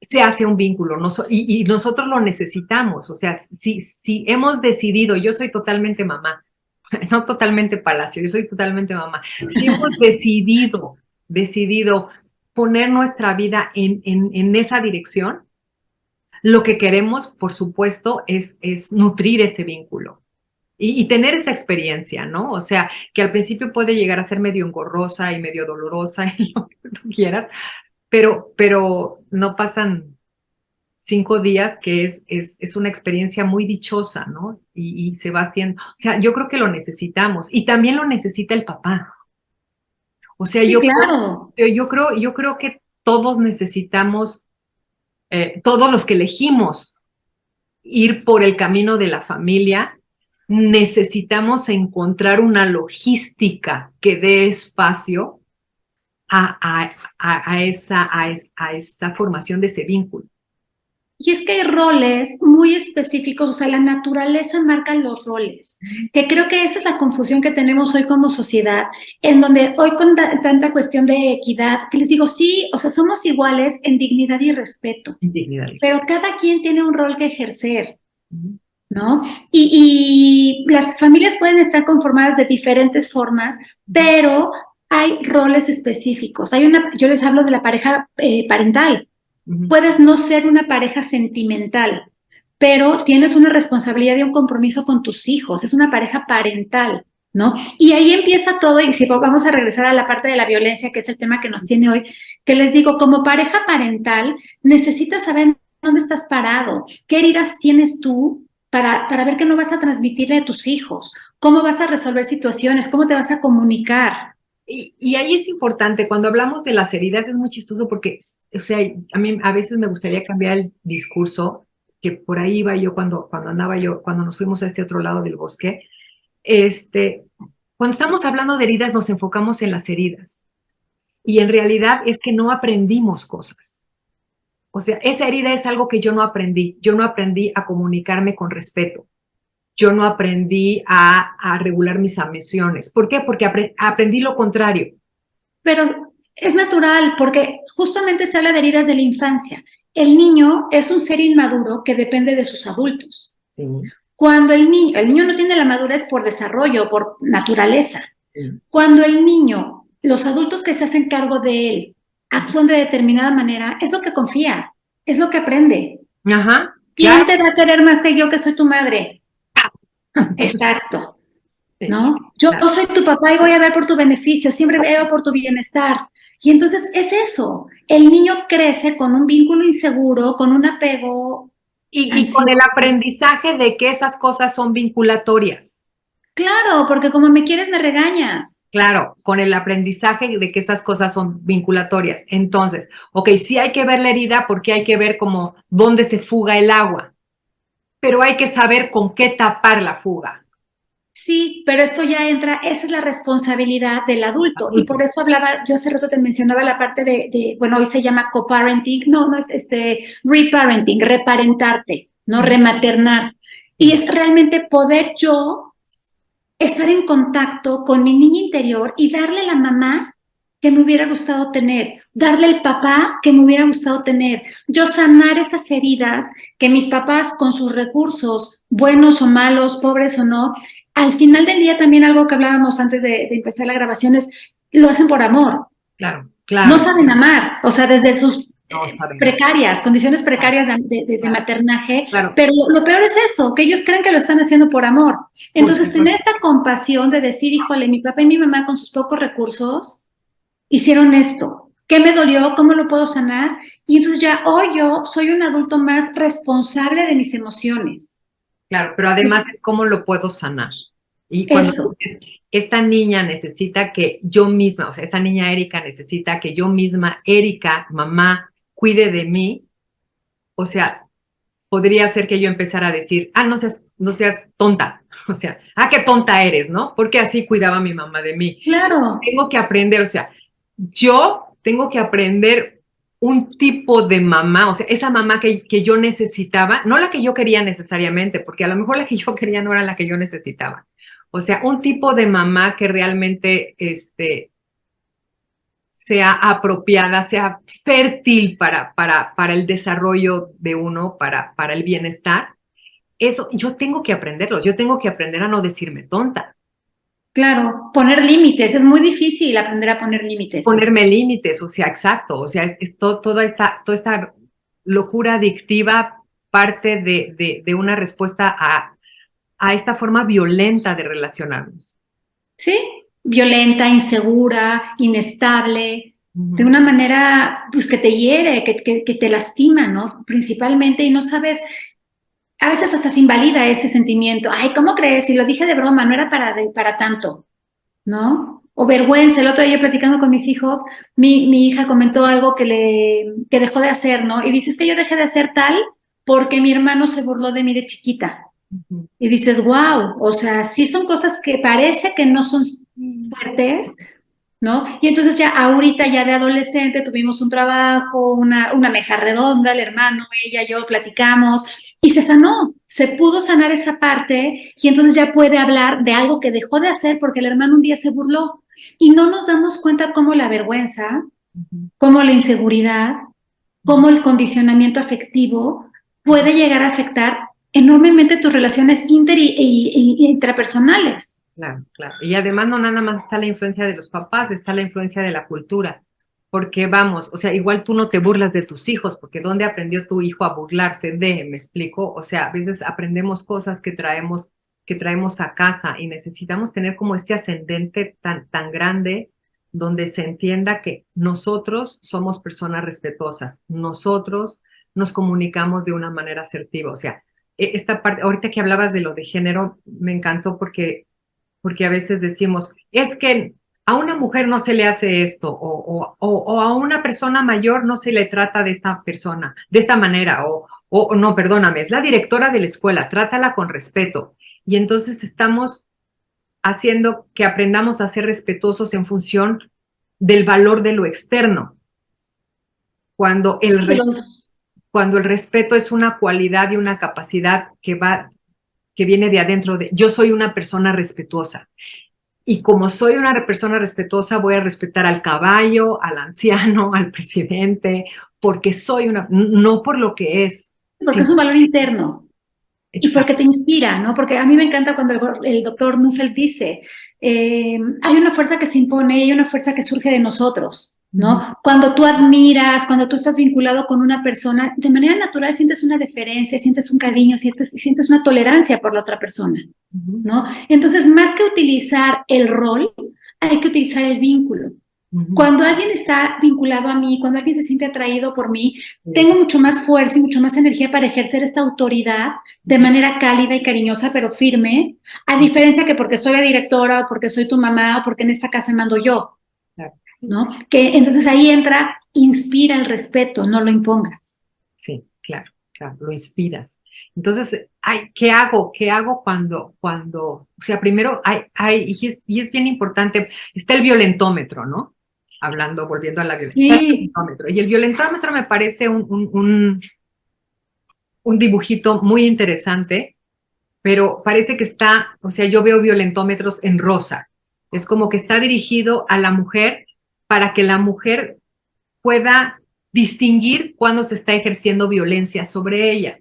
se hace un vínculo y nosotros lo necesitamos. O sea, si hemos decidido, yo soy totalmente mamá, no totalmente Palacio, yo soy totalmente mamá. Si hemos decidido poner nuestra vida en esa dirección, lo que queremos, por supuesto, es nutrir ese vínculo. Y tener esa experiencia, ¿no? O sea, que al principio puede llegar a ser medio engorrosa y medio dolorosa, y lo que tú quieras, pero no pasan 5 días que es una experiencia muy dichosa, ¿no? Y se va haciendo, o sea, yo creo que lo necesitamos y también lo necesita el papá. O sea, Sí, claro. yo creo que todos necesitamos, todos los que elegimos ir por el camino de la familia, necesitamos encontrar una logística que dé espacio a esa formación de ese vínculo. Y es que hay roles muy específicos, o sea, la naturaleza marca los roles, que creo que esa es la confusión que tenemos hoy como sociedad, en donde hoy con tanta cuestión de equidad, que les digo, sí, o sea, somos iguales en dignidad y respeto, Indignidad. pero cada quien tiene un rol que ejercer, ¿no? Y las familias pueden estar conformadas de diferentes formas, pero hay roles específicos. Yo les hablo de la pareja parental. Puedes no ser una pareja sentimental, pero tienes una responsabilidad y un compromiso con tus hijos, es una pareja parental, ¿no? Y ahí empieza todo, y si vamos a regresar a la parte de la violencia, que es el tema que nos tiene hoy, que les digo, como pareja parental, necesitas saber dónde estás parado, qué heridas tienes tú para ver qué no vas a transmitirle a tus hijos, cómo vas a resolver situaciones, cómo te vas a comunicar. Y ahí es importante, cuando hablamos de las heridas es muy chistoso porque, o sea, a mí a veces me gustaría cambiar el discurso, que por ahí iba yo cuando nos fuimos a este otro lado del bosque. Cuando estamos hablando de heridas nos enfocamos en las heridas y en realidad es que no aprendimos cosas. O sea, esa herida es algo que yo no aprendí a comunicarme con respeto. Yo no aprendí a regular mis emociones. ¿Por qué? Porque aprendí lo contrario. Pero es natural, porque justamente se habla de heridas de la infancia. El niño es un ser inmaduro que depende de sus adultos. Sí. Cuando el niño no tiene la madurez por desarrollo, por naturaleza. Sí. Cuando el niño, los adultos que se hacen cargo de él, actúan de determinada manera, es lo que confía, es lo que aprende. Ajá. ¿Quién te va a querer más que yo, que soy tu madre? Exacto, ¿no? Yo soy tu papá y voy a ver por tu beneficio, siempre veo por tu bienestar. Y entonces es eso, el niño crece con un vínculo inseguro, con un apego. Y con el aprendizaje de que esas cosas son vinculatorias. Claro, porque como me quieres me regañas. Claro, con el aprendizaje de que estas cosas son vinculatorias. Entonces, ok, sí hay que ver la herida porque hay que ver como dónde se fuga el agua, pero hay que saber con qué tapar la fuga. Sí, pero esto ya entra, esa es la responsabilidad del adulto. Y por eso hablaba, yo hace rato te mencionaba la parte bueno, hoy se llama coparenting, no es reparenting, reparentarte, ¿no? Rematernar. Y es realmente poder yo estar en contacto con mi niña interior y darle la mamá que me hubiera gustado tener, darle el papá que me hubiera gustado tener, yo sanar esas heridas que mis papás con sus recursos, buenos o malos, pobres o no, al final del día también algo que hablábamos antes de empezar la grabación es, lo hacen por amor. Claro, claro. No saben amar, o sea, desde sus condiciones precarias de maternaje, claro. Pero lo peor es eso, que ellos creen que lo están haciendo por amor. Entonces, tener esta compasión de decir, híjole, mi papá y mi mamá con sus pocos recursos hicieron esto, ¿qué me dolió? ¿Cómo lo puedo sanar? Y entonces ya hoy yo soy un adulto más responsable de mis emociones. Claro, pero además es cómo lo puedo sanar. Y cuando esta niña necesita que yo misma, o sea, esa niña Erika necesita que yo misma, Erika, mamá, cuide de mí, o sea, podría ser que yo empezara a decir, no seas tonta, o sea, qué tonta eres, ¿no? Porque así cuidaba mi mamá de mí. Claro. Tengo que aprender, o sea, yo tengo que aprender un tipo de mamá, o sea, esa mamá que yo necesitaba, no la que yo quería necesariamente, porque a lo mejor la que yo quería no era la que yo necesitaba. O sea, un tipo de mamá que realmente sea apropiada, sea fértil para el desarrollo de uno, para el bienestar. Eso yo tengo que aprenderlo, yo tengo que aprender a no decirme tonta. Claro, poner límites, es muy difícil aprender a poner límites. Ponerme límites, o sea, exacto, o sea, toda esta locura adictiva parte de una respuesta a esta forma violenta de relacionarnos. Sí, violenta, insegura, inestable, de una manera pues que te hiere, que te lastima, ¿no? Principalmente, y no sabes, a veces hasta se invalida ese sentimiento. Ay, ¿cómo crees? Si lo dije de broma, no era para tanto, ¿no? O vergüenza. El otro día yo platicando con mis hijos, mi hija comentó algo que dejó de hacer, ¿no? Y dice, es que yo dejé de hacer tal porque mi hermano se burló de mí de chiquita. Y dices, wow, o sea, sí son cosas que parece que no son fuertes, ¿no? Y entonces ya ahorita, ya de adolescente, tuvimos un trabajo, una mesa redonda, el hermano, ella, yo platicamos y se sanó, se pudo sanar esa parte y entonces ya puede hablar de algo que dejó de hacer porque el hermano un día se burló y no nos damos cuenta cómo la vergüenza, cómo la inseguridad, cómo el condicionamiento afectivo puede llegar a afectar enormemente tus relaciones intrapersonales. Claro, claro. Y además no nada más está la influencia de los papás, está la influencia de la cultura. Porque vamos, o sea, igual tú no te burlas de tus hijos, porque ¿dónde aprendió tu hijo a burlarse de? ¿Me explico? O sea, a veces aprendemos cosas que traemos a casa y necesitamos tener como este ascendente tan grande donde se entienda que nosotros somos personas respetuosas, nosotros nos comunicamos de una manera asertiva. O sea, esta parte, ahorita que hablabas de lo de género, me encantó porque a veces decimos, es que a una mujer no se le hace esto, o a una persona mayor no se le trata de esta persona, de esta manera, o no, perdóname, es la directora de la escuela, trátala con respeto. Y entonces estamos haciendo que aprendamos a ser respetuosos en función del valor de lo externo, cuando cuando el respeto es una cualidad y una capacidad que viene de adentro de, yo soy una persona respetuosa. Y como soy una persona respetuosa, voy a respetar al caballo, al anciano, al presidente, porque soy no por lo que es. Porque es un valor interno. Exacto. Y porque te inspira, ¿no? Porque a mí me encanta cuando el doctor Neufeld dice, hay una fuerza que se impone y hay una fuerza que surge de nosotros, ¿no? Cuando tú admiras, cuando tú estás vinculado con una persona, de manera natural sientes una deferencia, sientes un cariño, sientes una tolerancia por la otra persona, ¿no? Entonces, más que utilizar el rol, hay que utilizar el vínculo. Cuando alguien está vinculado a mí, cuando alguien se siente atraído por mí, tengo mucho más fuerza y mucho más energía para ejercer esta autoridad de manera cálida y cariñosa, pero firme, a diferencia que porque soy la directora o porque soy tu mamá o porque en esta casa mando yo, ¿no? Que entonces ahí entra, inspira el respeto, no lo impongas. Sí, claro, lo inspiras. Entonces, ¿qué hago? ¿Qué hago cuando, o sea, primero y es bien importante, está el violentómetro, ¿no? Volviendo a la violencia. Sí. Y el violentómetro me parece un dibujito muy interesante, pero parece que está, o sea, yo veo violentómetros en rosa. Es como que está dirigido a la mujer para que la mujer pueda distinguir cuando se está ejerciendo violencia sobre ella.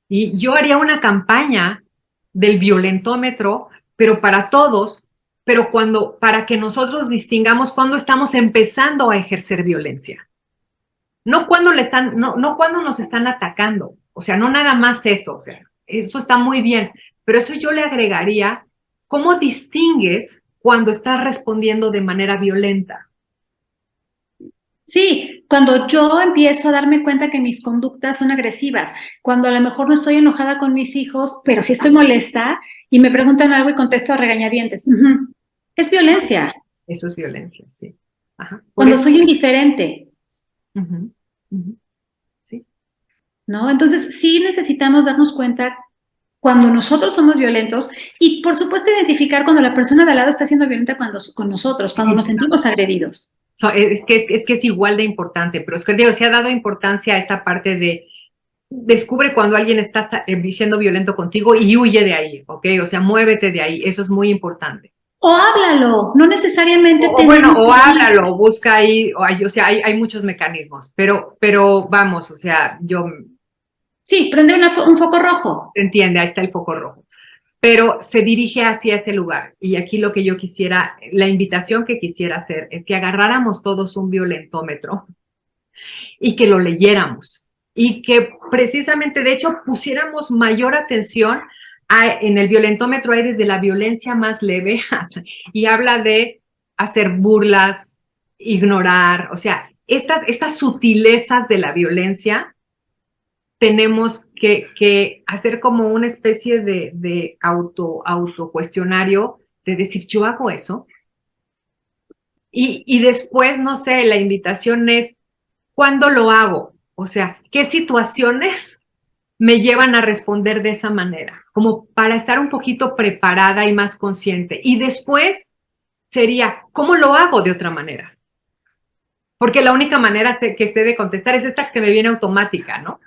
Y yo haría una campaña del violentómetro, pero para todos, pero para que nosotros distingamos cuando estamos empezando a ejercer violencia. No cuando no cuando nos están atacando. O sea, no nada más eso, o sea, eso está muy bien, pero eso yo le agregaría, ¿cómo distingues cuando estás respondiendo de manera violenta? Sí, cuando yo empiezo a darme cuenta que mis conductas son agresivas, cuando a lo mejor no estoy enojada con mis hijos, pero sí estoy molesta y me preguntan algo y contesto a regañadientes. Es violencia. Eso es violencia, sí. Ajá. Cuando soy indiferente. Sí. ¿No? Entonces, sí necesitamos darnos cuenta cuando nosotros somos violentos y, por supuesto, identificar cuando la persona de al lado está siendo violenta con nosotros, cuando nos sentimos agredidos. Es que es igual de importante, pero es que digo, se ha dado importancia a esta parte de descubre cuando alguien está siendo violento contigo y huye de ahí, ¿ok? O sea, muévete de ahí, eso es muy importante. O háblalo, no necesariamente. O háblalo, busca ahí, o sea, hay muchos mecanismos, pero vamos, o sea, yo... Sí, prende un foco rojo. Se entiende, ahí está el foco rojo. Pero se dirige hacia ese lugar. Y aquí lo que yo quisiera, la invitación que quisiera hacer es que agarráramos todos un violentómetro y que lo leyéramos y que precisamente, de hecho, pusiéramos mayor atención en el violentómetro hay desde la violencia más leve y habla de hacer burlas, ignorar, o sea, estas sutilezas de la violencia tenemos que hacer como una especie de autocuestionario de decir, yo hago eso. Y después, no sé, la invitación es, ¿cuándo lo hago? O sea, ¿qué situaciones me llevan a responder de esa manera? Como para estar un poquito preparada y más consciente. Y después sería, ¿cómo lo hago de otra manera? Porque la única manera que sé de contestar es esta que me viene automática, ¿no?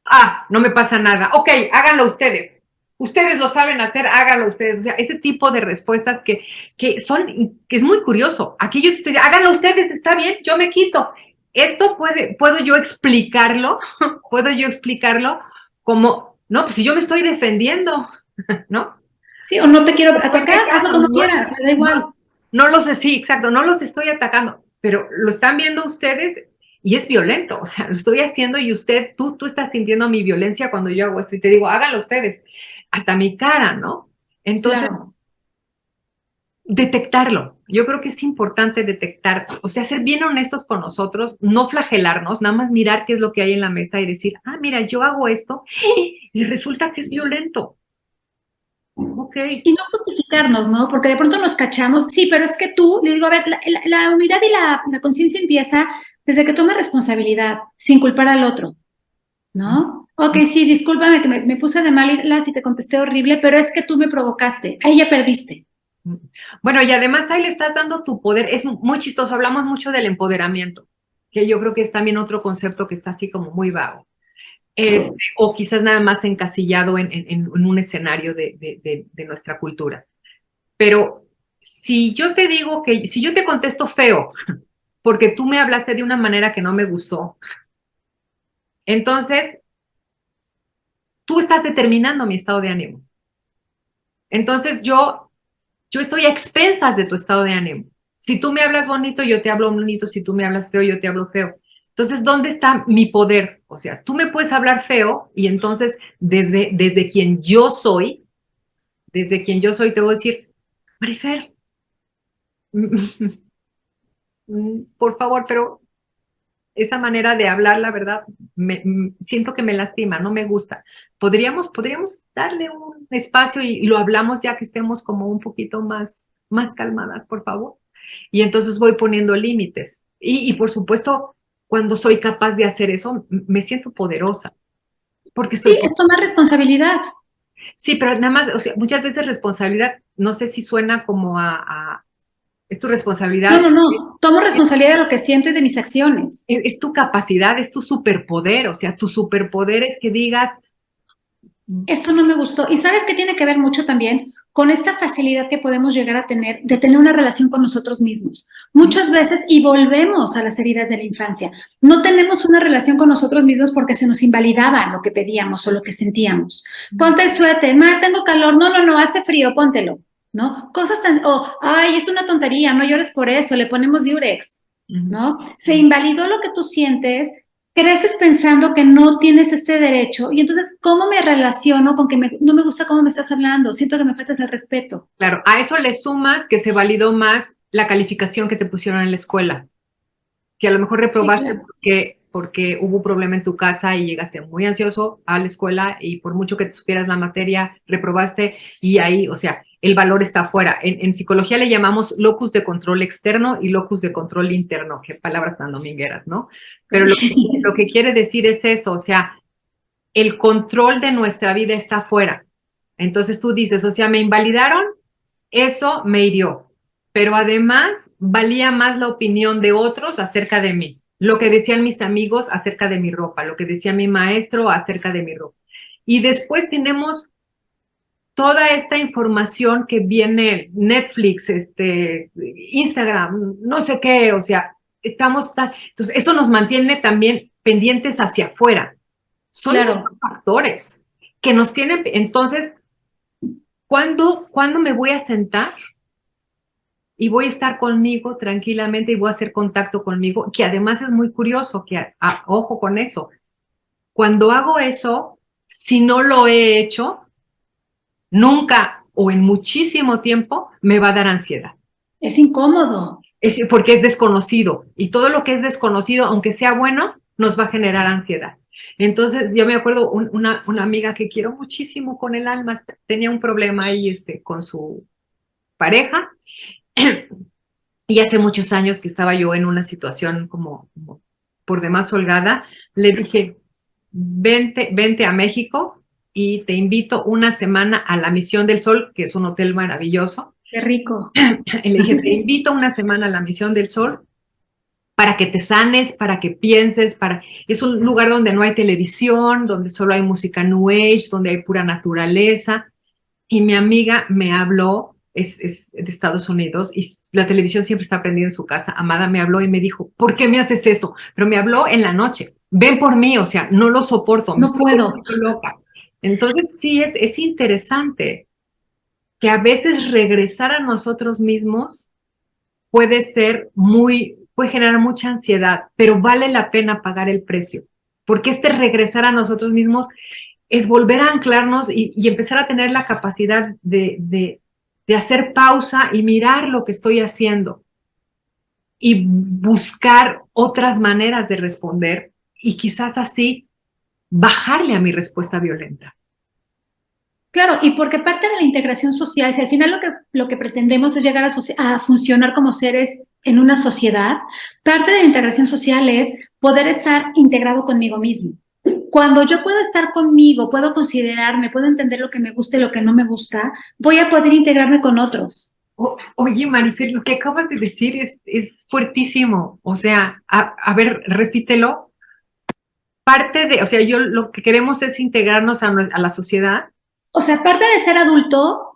Ah, no me pasa nada. Ok, háganlo ustedes. Ustedes lo saben hacer, háganlo ustedes. O sea, este tipo de respuestas que es muy curioso. Aquí yo te estoy diciendo, háganlo ustedes, está bien, yo me quito. Esto puedo yo explicarlo, puedo yo explicarlo como, no, pues si yo me estoy defendiendo, ¿no? Sí, o no te quiero atacar, hazlo como quieras, me da igual. No los, sí, exacto, no los estoy atacando, pero lo están viendo ustedes y es violento, o sea, lo estoy haciendo y tú estás sintiendo mi violencia cuando yo hago esto y te digo, háganlo ustedes, hasta mi cara, ¿no? Entonces, claro. detectarlo, yo creo que es importante detectar, o sea, ser bien honestos con nosotros, no flagelarnos, nada más mirar qué es lo que hay en la mesa y decir, ah, mira, yo hago esto y resulta que es violento. Ok. Y no justificarnos, ¿no? Porque de pronto nos cachamos, sí, pero es que tú, le digo, a ver, la unidad y la conciencia empieza desde que tomas responsabilidad, sin culpar al otro, ¿no? Ok, sí, discúlpame que me puse de malas y te contesté horrible, pero es que tú me provocaste, ahí ya perdiste. Bueno, y además ahí le estás dando tu poder. Es muy chistoso, hablamos mucho del empoderamiento, que yo creo que es también otro concepto que está así como muy vago. O quizás nada más encasillado en un escenario de nuestra cultura. Pero si yo te digo si yo te contesto feo, porque tú me hablaste de una manera que no me gustó, entonces tú estás determinando mi estado de ánimo. Entonces yo estoy a expensas de tu estado de ánimo. Si tú me hablas bonito, yo te hablo bonito. Si tú me hablas feo, yo te hablo feo. Entonces, ¿dónde está mi poder? O sea, tú me puedes hablar feo y entonces desde quien yo soy, te voy a decir, Marifer, por favor, pero esa manera de hablar, la verdad, siento que me lastima, no me gusta. Podríamos darle un espacio y lo hablamos ya que estemos como un poquito más calmadas, por favor. Y entonces voy poniendo límites. Y por supuesto, cuando soy capaz de hacer eso, me siento poderosa, porque Sí, es tomar responsabilidad. Sí, pero nada más, o sea, muchas veces responsabilidad, no sé si suena como es tu No, responsabilidad, no, no, tomo responsabilidad de lo que siento y de mis acciones. es tu capacidad, es tu superpoder, o sea, tu superpoder es que digas, Esto no me gustó. Y sabes que tiene que ver mucho también con esta facilidad que podemos llegar a tener de tener una relación con nosotros mismos. Muchas veces, y volvemos a las heridas de la infancia, no tenemos una relación con nosotros mismos porque se nos invalidaba lo que pedíamos o lo que sentíamos. Ponte el suéter, ma, tengo calor, no, no, no, hace frío, póntelo, ¿no? Cosas tan, ay, es una tontería, no llores por eso, le ponemos diurex, ¿no? Se invalidó lo que tú sientes, creces pensando que no tienes este derecho y entonces, ¿cómo me relaciono con que no me gusta cómo me estás hablando? Siento que me faltas el respeto. claro, a eso le sumas que se validó más la calificación que te pusieron en la escuela, que a lo mejor Sí, reprobaste claro. porque hubo un problema en tu casa y llegaste muy ansioso a la escuela y por mucho que te supieras la materia, reprobaste y ahí, o sea, el valor está afuera. En psicología le llamamos locus de control externo y locus de control interno, qué palabras tan domingueras, ¿no? Pero lo que quiere decir es eso, o sea, el control de nuestra vida está afuera. Entonces tú dices, o sea, me invalidaron, eso me hirió, pero además valía más la opinión de otros acerca de mí, lo que decían mis amigos acerca de mi ropa, lo que decía mi maestro acerca de mi ropa. Y después tenemos toda esta información que viene Netflix, Instagram, no sé qué, o sea, entonces eso nos mantiene también pendientes hacia afuera. Son Claro. muchos factores que nos tienen, entonces, ¿cuándo me voy a sentar y voy a estar conmigo tranquilamente y voy a hacer contacto conmigo? Que además es muy curioso, ojo con eso, cuando hago eso, si no lo he hecho, nunca o en muchísimo tiempo me va a dar ansiedad. Es incómodo. Porque es desconocido y todo lo que es desconocido, aunque sea bueno, nos va a generar ansiedad. Entonces, yo me acuerdo una amiga que quiero muchísimo con el alma, tenía un problema ahí con su pareja y hace muchos años que estaba yo en una situación como por demás holgada, le dije, vente a México y te invito una semana a la Misión del Sol, que es un hotel maravilloso. Qué rico. Y le dije, te invito una semana a la Misión del Sol para que te sanes, para que pienses, es un lugar donde no hay televisión, donde solo hay música New Age, donde hay pura naturaleza. Y mi amiga me habló, es de Estados Unidos, y la televisión siempre está prendida en su casa. Amada me habló y me dijo, ¿por qué me haces eso? Pero me habló en la noche. Ven por mí, o sea, no lo soporto. No puedo. Estoy loca. Entonces sí, es interesante que a veces regresar a nosotros mismos puede generar mucha ansiedad, pero vale la pena pagar el precio, porque regresar a nosotros mismos es volver a anclarnos y empezar a tener la capacidad de hacer pausa y mirar lo que estoy haciendo y buscar otras maneras de responder y quizás así bajarle a mi respuesta violenta. Claro, y porque parte de la integración social, si al final lo que pretendemos es llegar a funcionar como seres en una sociedad, parte de la integración social es poder estar integrado conmigo mismo. Cuando yo puedo estar conmigo, puedo considerarme, puedo entender lo que me gusta y lo que no me gusta, voy a poder integrarme con otros. Oye, Marifer, lo que acabas de decir es fuertísimo. O sea, a ver, repítelo. O sea, lo que queremos es integrarnos a la sociedad. O sea, parte de ser adulto,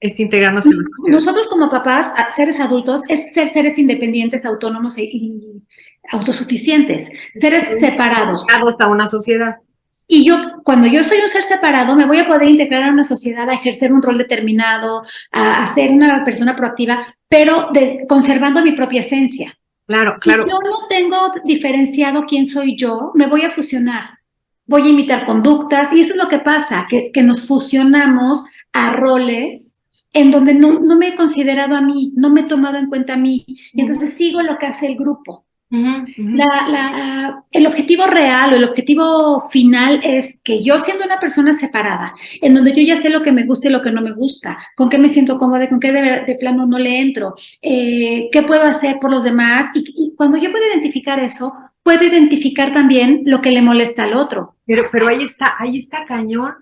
Es integrarnos en la sociedad. nosotros como papás, seres adultos, es ser seres independientes, autónomos y autosuficientes, seres separados. A una sociedad. Y cuando yo soy un ser separado, me voy a poder integrar a una sociedad, a ejercer un rol determinado, a ser una persona proactiva, pero conservando mi propia esencia. Claro, si yo no tengo diferenciado quién soy yo, me voy a fusionar. Voy a imitar conductas y eso es lo que pasa, que nos fusionamos a roles en donde no me he considerado a mí, no me he tomado en cuenta a mí, y entonces sigo lo que hace el grupo. El objetivo real o el objetivo final es que yo, siendo una persona separada, en donde yo ya sé lo que me gusta y lo que no me gusta, con qué me siento cómoda, con qué de plano no le entro, qué puedo hacer por los demás, y cuando yo puedo identificar eso, puedo identificar también lo que le molesta al otro. Pero ahí está cañón,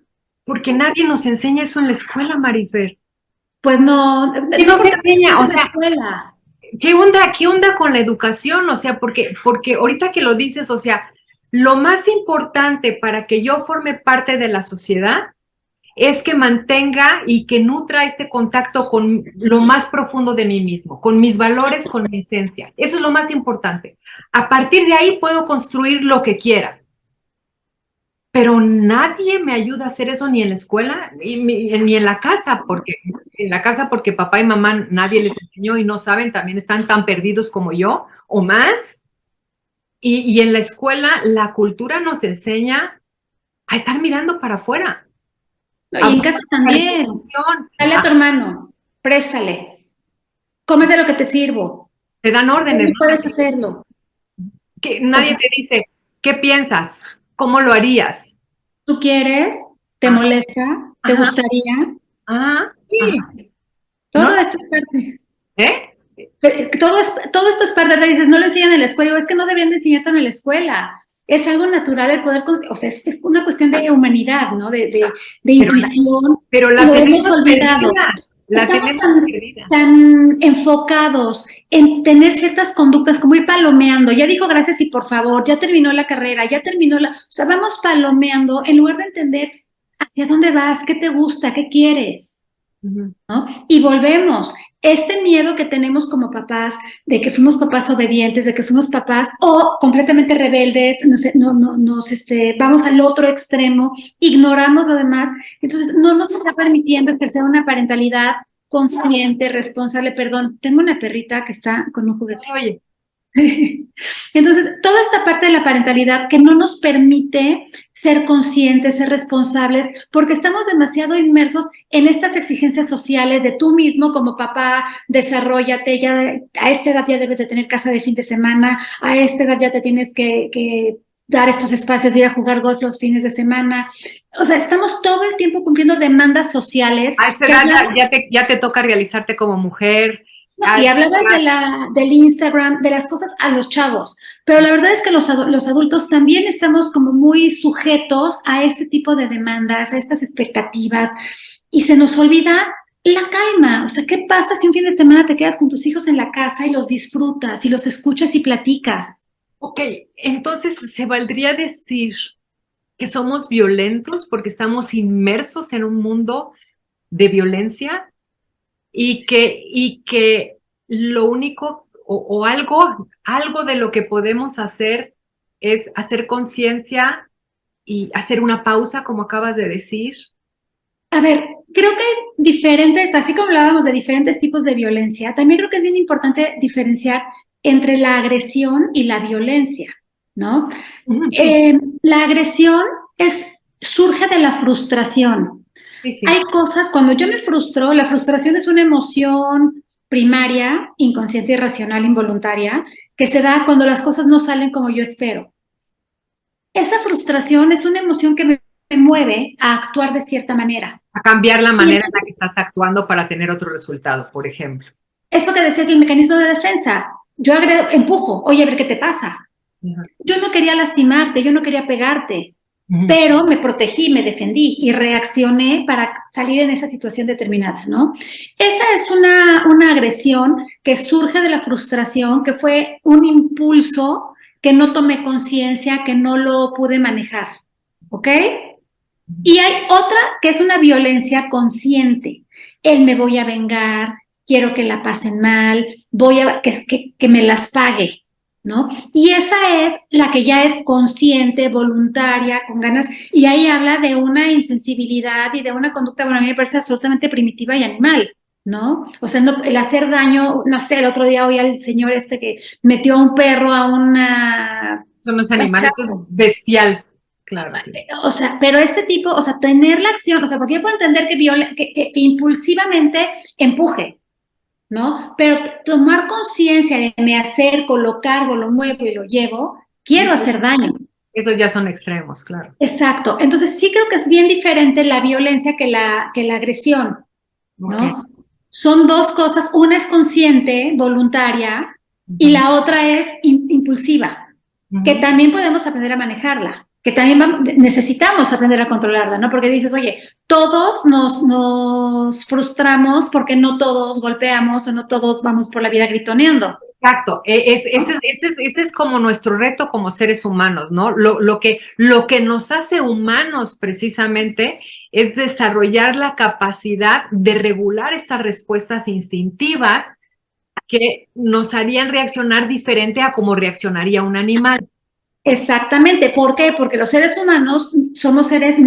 porque nadie nos enseña eso en la escuela, Marifer. Pues no. ¿Qué nos enseña? O sea, escuela. ¿Qué onda con la educación? O sea, porque ahorita que lo dices, o sea, lo más importante para que yo forme parte de la sociedad es que mantenga y que nutra este contacto con lo más profundo de mí mismo, con mis valores, con mi esencia. Eso es lo más importante. A partir de ahí puedo construir lo que quiera. Pero nadie me ayuda a hacer eso ni en la escuela ni en la casa, porque papá y mamá nadie les enseñó y no saben, también están tan perdidos como yo o más. Y en la escuela la cultura nos enseña a estar mirando para afuera. Y en casa también. Dale a tu hermano, préstale, cómete lo que te sirvo. Te dan órdenes. ¿Cómo puedes hacerlo? Que nadie te dice, ¿qué piensas? ¿Cómo lo harías? ¿Tú quieres? ¿Te molesta? ¿Te gustaría? Sí. Todo esto es parte. Todo esto es parte. Dices, no lo enseñan en la escuela. Es que no deberían de enseñarte en la escuela. Es algo natural el poder, o sea, es una cuestión de humanidad, ¿no? De intuición. Pero la tenemos olvidado. Estamos tan enfocados en tener ciertas conductas como ir palomeando, ya dijo gracias y por favor, ya terminó la carrera, o sea, vamos palomeando en lugar de entender hacia dónde vas, qué te gusta, qué quieres, ¿no? Y volvemos, este miedo que tenemos como papás, de que fuimos papás obedientes, de que fuimos papás o completamente rebeldes, vamos al otro extremo, ignoramos lo demás, entonces no nos está permitiendo ejercer una parentalidad consciente, responsable. Perdón, tengo una perrita que está con un juguete. Oye. Entonces, toda esta parte de la parentalidad que no nos permite ser conscientes, ser responsables, porque estamos demasiado inmersos en estas exigencias sociales de tú mismo como papá, desarróllate, ya a esta edad ya debes de tener casa de fin de semana, a esta edad ya te tienes que dar estos espacios de ir a jugar golf los fines de semana. O sea, estamos todo el tiempo cumpliendo demandas sociales. A esta edad ya te toca realizarte como mujer. Y hablabas del Instagram, de las cosas a los chavos, pero la verdad es que los adultos también estamos como muy sujetos a este tipo de demandas, a estas expectativas, y se nos olvida la calma. O sea, ¿qué pasa si un fin de semana te quedas con tus hijos en la casa y los disfrutas y los escuchas y platicas? Ok, entonces se valdría decir que somos violentos porque estamos inmersos en un mundo de violencia y que lo único o algo de lo que podemos hacer es hacer conciencia y hacer una pausa, como acabas de decir. A ver, creo que hay diferentes, así como hablábamos de diferentes tipos de violencia, también creo que es bien importante diferenciar entre la agresión y la violencia, ¿no? Sí. La agresión surge de la frustración. Sí, sí. Hay cosas, cuando yo me frustro, la frustración es una emoción primaria, inconsciente, irracional, involuntaria, que se da cuando las cosas no salen como yo espero. Esa frustración es una emoción que me mueve a actuar de cierta manera. A cambiar la manera en la que estás actuando para tener otro resultado, por ejemplo. Eso que decía que el mecanismo de defensa, yo empujo, oye, a ver qué te pasa. Yo no quería lastimarte, yo no quería pegarte, pero me protegí, me defendí y reaccioné para salir en esa situación determinada, ¿no? Esa es una agresión que surge de la frustración, que fue un impulso que no tomé conciencia, que no lo pude manejar, ¿ok? Y hay otra que es una violencia consciente. El me voy a vengar, quiero que la pasen mal, voy a que me las pague, ¿no? Y esa es la que ya es consciente, voluntaria, con ganas, y ahí habla de una insensibilidad y de una conducta, bueno, a mí me parece absolutamente primitiva y animal, ¿no? O sea, no, el hacer daño, no sé, el otro día oí al señor que metió a un perro a una... Son los animales, eso es bestial. Claro. O sea, pero este tipo, o sea, tener la acción, o sea, porque yo puedo entender que impulsivamente empuje, ¿no? Pero tomar conciencia de me acerco, lo cargo, lo muevo y lo llevo, quiero hacer daño. Esos ya son extremos, claro. Exacto. Entonces sí creo que es bien diferente la violencia que la agresión, ¿no? Okay. Son dos cosas, una es consciente, voluntaria, y la otra es impulsiva, que también podemos aprender a manejarla, que también necesitamos aprender a controlarla, ¿no? Porque dices, oye, todos nos frustramos porque no todos golpeamos o no todos vamos por la vida gritoneando. Exacto, ese es como nuestro reto como seres humanos, ¿no? Lo que nos hace humanos precisamente es desarrollar la capacidad de regular estas respuestas instintivas que nos harían reaccionar diferente a como reaccionaría un animal. Exactamente, ¿por qué? Porque los seres humanos somos seres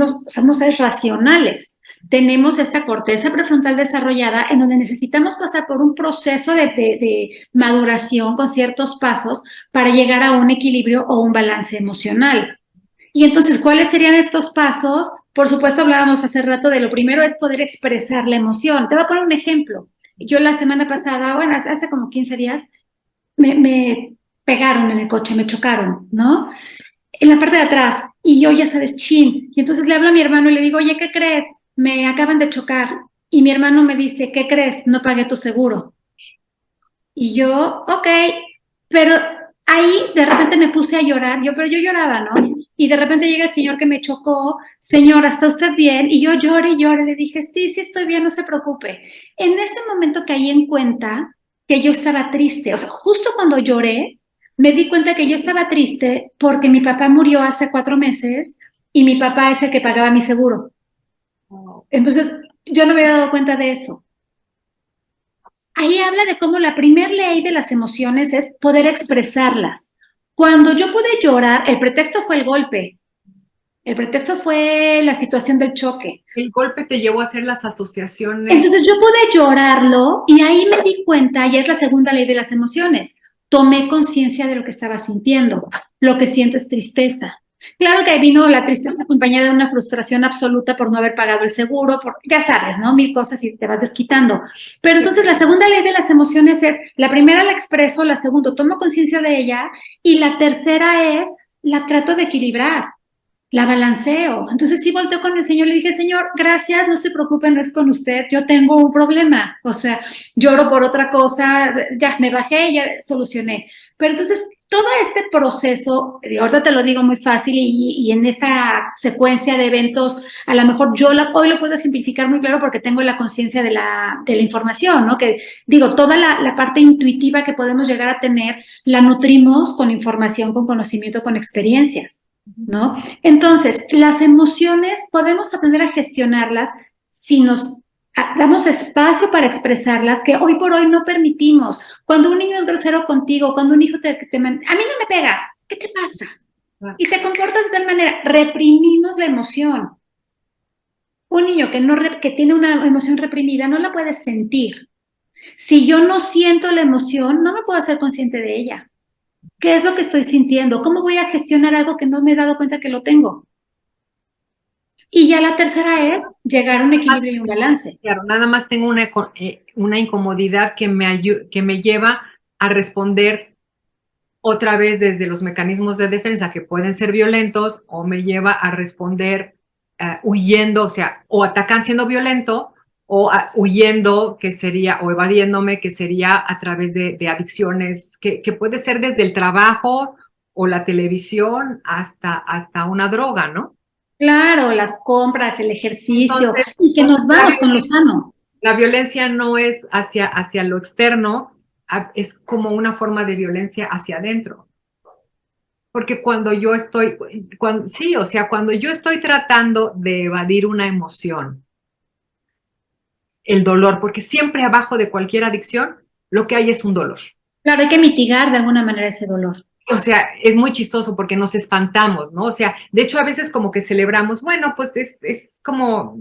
racionales. Tenemos esta corteza prefrontal desarrollada en donde necesitamos pasar por un proceso de maduración con ciertos pasos para llegar a un equilibrio o un balance emocional. Y entonces, ¿cuáles serían estos pasos? Por supuesto, hablábamos hace rato de lo primero es poder expresar la emoción. Te voy a poner un ejemplo. Yo la semana pasada, bueno, hace como 15 días, me pegaron en el coche, me chocaron, ¿no? En la parte de atrás. Y yo, ya sabes, chin. Y entonces le hablo a mi hermano y le digo, oye, ¿qué crees? Me acaban de chocar. Y mi hermano me dice, ¿qué crees? No pagué tu seguro. Y yo, ok, pero ahí de repente me puse a llorar, pero yo lloraba, ¿no? Y de repente llega el señor que me chocó, señora, ¿está usted bien? Y yo lloré y lloré, le dije, sí, estoy bien, no se preocupe. En ese momento caí en cuenta que yo estaba triste, o sea, justo cuando lloré, me di cuenta que yo estaba triste porque mi papá murió hace 4 meses y mi papá es el que pagaba mi seguro. Entonces, yo no me había dado cuenta de eso. Ahí habla de cómo la primer ley de las emociones es poder expresarlas. Cuando yo pude llorar, el pretexto fue el golpe. El pretexto fue la situación del choque. El golpe te llevó a hacer las asociaciones. Entonces yo pude llorarlo y ahí me di cuenta, y es la segunda ley de las emociones. tomé conciencia de lo que estaba sintiendo. Lo que siento es tristeza. Claro que ahí vino la tristeza acompañada de una frustración absoluta por no haber pagado el seguro, ya sabes, ¿no? Mil cosas y te vas desquitando. Pero entonces la segunda ley de las emociones es, la primera la expreso, la segunda tomo conciencia de ella y la tercera es, la trato de equilibrar, la balanceo. Entonces sí volteo con el Señor, le dije, Señor, gracias, no se preocupen, no es con usted, yo tengo un problema, o sea, lloro por otra cosa, ya me bajé, ya solucioné. Pero entonces todo este proceso, ahorita te lo digo muy fácil y en esa secuencia de eventos, a lo mejor hoy lo puedo ejemplificar muy claro porque tengo la conciencia de la información, ¿no? Que digo, toda la parte intuitiva que podemos llegar a tener, la nutrimos con información, con conocimiento, con experiencias, ¿no? Entonces, las emociones podemos aprender a gestionarlas si nos damos espacio para expresarlas, que hoy por hoy no permitimos. Cuando un niño es grosero contigo, cuando un hijo a mí no me pegas, ¿qué te pasa? Y te comportas de tal manera, reprimimos la emoción. Un niño que tiene una emoción reprimida no la puede sentir. Si yo no siento la emoción, no me puedo hacer consciente de ella. ¿Qué es lo que estoy sintiendo? ¿Cómo voy a gestionar algo que no me he dado cuenta que lo tengo? Y ya la tercera es llegar a un equilibrio y un balance. Claro, nada más tengo una incomodidad que me lleva a responder otra vez desde los mecanismos de defensa que pueden ser violentos, o me lleva a responder huyendo, o sea, o atacan siendo violento, o huyendo, que sería, o evadiéndome, que sería a través de adicciones, que puede ser desde el trabajo o la televisión hasta una droga, ¿no? Claro, las compras, el ejercicio, Entonces, y que nos vamos con lo sano. la violencia no es hacia lo externo, es como una forma de violencia hacia adentro. Porque cuando yo estoy, sí, o sea, cuando yo estoy tratando de evadir una emoción, el dolor, porque siempre abajo de cualquier adicción, lo que hay es un dolor. Claro, hay que mitigar de alguna manera ese dolor. O sea, es muy chistoso porque nos espantamos, ¿no? O sea, de hecho a veces como que celebramos, bueno, pues es como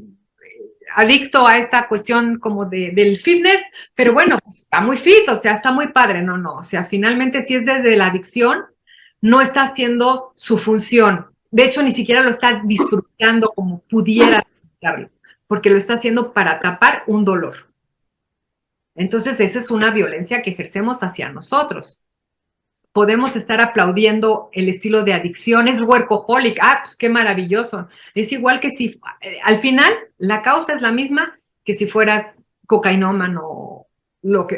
adicto a esta cuestión como del fitness, pero bueno, pues está muy fit, o sea, está muy padre, no, o sea, finalmente si es desde la adicción, no está haciendo su función, de hecho ni siquiera lo está disfrutando como pudiera disfrutarlo, porque lo está haciendo para tapar un dolor. Entonces esa es una violencia que ejercemos hacia nosotros. Podemos estar aplaudiendo el estilo de adicción, es workaholic, pues qué maravilloso. Es igual que si, al final, la causa es la misma que si fueras cocainómano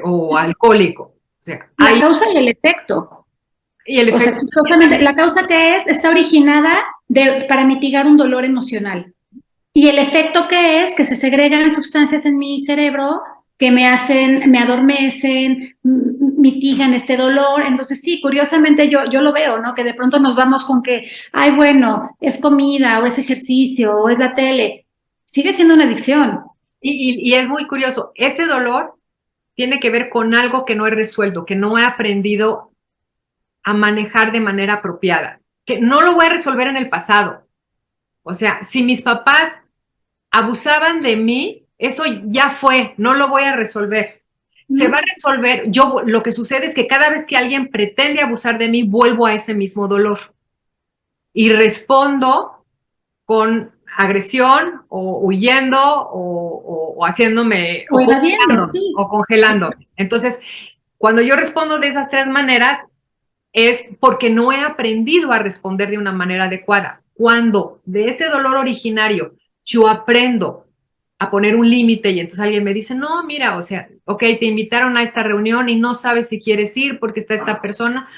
o alcohólico. O sea, la causa y el efecto. Y el efecto. O sea, la causa que está originada para mitigar un dolor emocional. Y el efecto que se segregan sustancias en mi cerebro que me adormecen, mitigan este dolor. Entonces, sí, curiosamente yo lo veo, ¿no? Que de pronto nos vamos con que, ay, bueno, es comida, o es ejercicio, o es la tele. Sigue siendo una adicción. Y es muy curioso, ese dolor tiene que ver con algo que no he resuelto, que no he aprendido a manejar de manera apropiada, que no lo voy a resolver en el pasado. O sea, si mis papás abusaban de mí, eso ya fue, no lo voy a resolver. Se va a resolver. Lo que sucede es que cada vez que alguien pretende abusar de mí, vuelvo a ese mismo dolor y respondo con agresión o huyendo o haciéndome o evadiendo, sí. o congelando. Entonces, cuando yo respondo de esas tres maneras, es porque no he aprendido a responder de una manera adecuada. Cuando de ese dolor originario yo aprendo a poner un límite y entonces alguien me dice, no, mira, o sea, ok, te invitaron a esta reunión y no sabes si quieres ir porque está esta persona,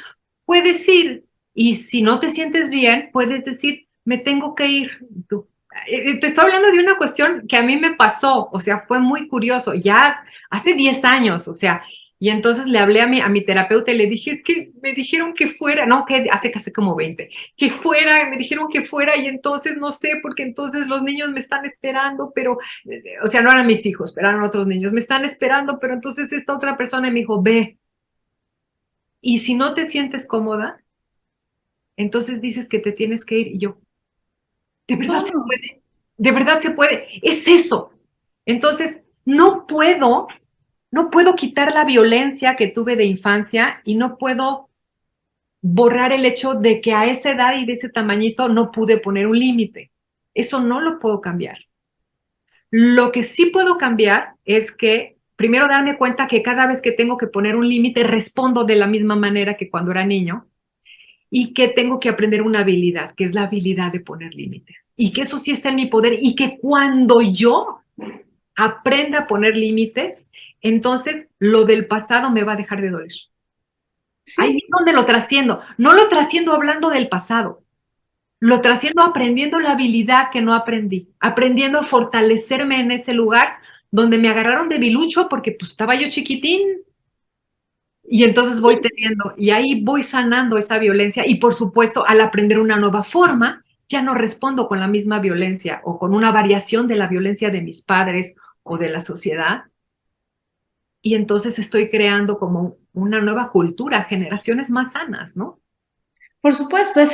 puedes ir. Y si no te sientes bien, puedes decir, me tengo que ir. Te estoy hablando de una cuestión que a mí me pasó, o sea, fue muy curioso, ya hace 10 años, o sea, y entonces le hablé a mi terapeuta y le dije, es que me dijeron que fuera, no, que hace casi como 20, que fuera, me dijeron que fuera y entonces no sé, porque entonces los niños me están esperando, pero, o sea, no eran mis hijos, pero eran otros niños, me están esperando, pero entonces esta otra persona me dijo, ve, y si no te sientes cómoda, entonces dices que te tienes que ir y yo, ¿de verdad se puede? ¿De verdad se puede? Es eso. Entonces, no puedo No puedo quitar la violencia que tuve de infancia y no puedo borrar el hecho de que a esa edad y de ese tamañito no pude poner un límite. Eso no lo puedo cambiar. Lo que sí puedo cambiar es que primero darme cuenta que cada vez que tengo que poner un límite respondo de la misma manera que cuando era niño y que tengo que aprender una habilidad, que es la habilidad de poner límites. Y que eso sí está en mi poder y que cuando yo aprenda a poner límites, entonces lo del pasado me va a dejar de doler. Sí. Ahí es donde lo trasciendo. No lo trasciendo hablando del pasado, lo trasciendo aprendiendo la habilidad que no aprendí, aprendiendo a fortalecerme en ese lugar donde me agarraron de bilucho porque pues estaba yo chiquitín y entonces voy teniendo y ahí voy sanando esa violencia y por supuesto al aprender una nueva forma ya no respondo con la misma violencia o con una variación de la violencia de mis padres o de la sociedad y entonces estoy creando como una nueva cultura, generaciones más sanas, ¿no? Por supuesto, es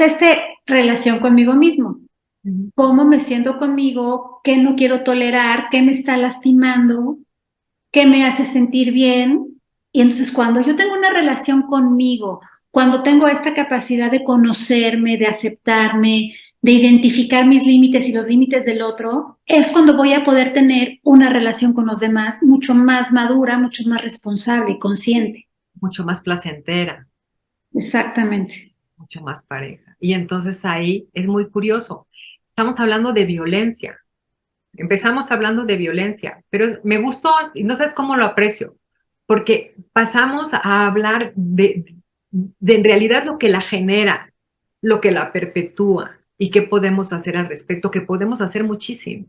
relación conmigo mismo. ¿Cómo me siento conmigo? ¿Qué no quiero tolerar? ¿Qué me está lastimando? ¿Qué me hace sentir bien? Y entonces cuando yo tengo una relación conmigo, cuando tengo esta capacidad de conocerme, de aceptarme, de identificar mis límites y los límites del otro, es cuando voy a poder tener una relación con los demás mucho más madura, mucho más responsable y consciente. Mucho más placentera. Exactamente. Mucho más pareja. Y entonces ahí es muy curioso. Estamos hablando de violencia. Empezamos hablando de violencia, pero me gustó, y no sabes cómo lo aprecio, porque pasamos a hablar de en realidad lo que la genera, lo que la perpetúa y qué podemos hacer al respecto, que podemos hacer muchísimo.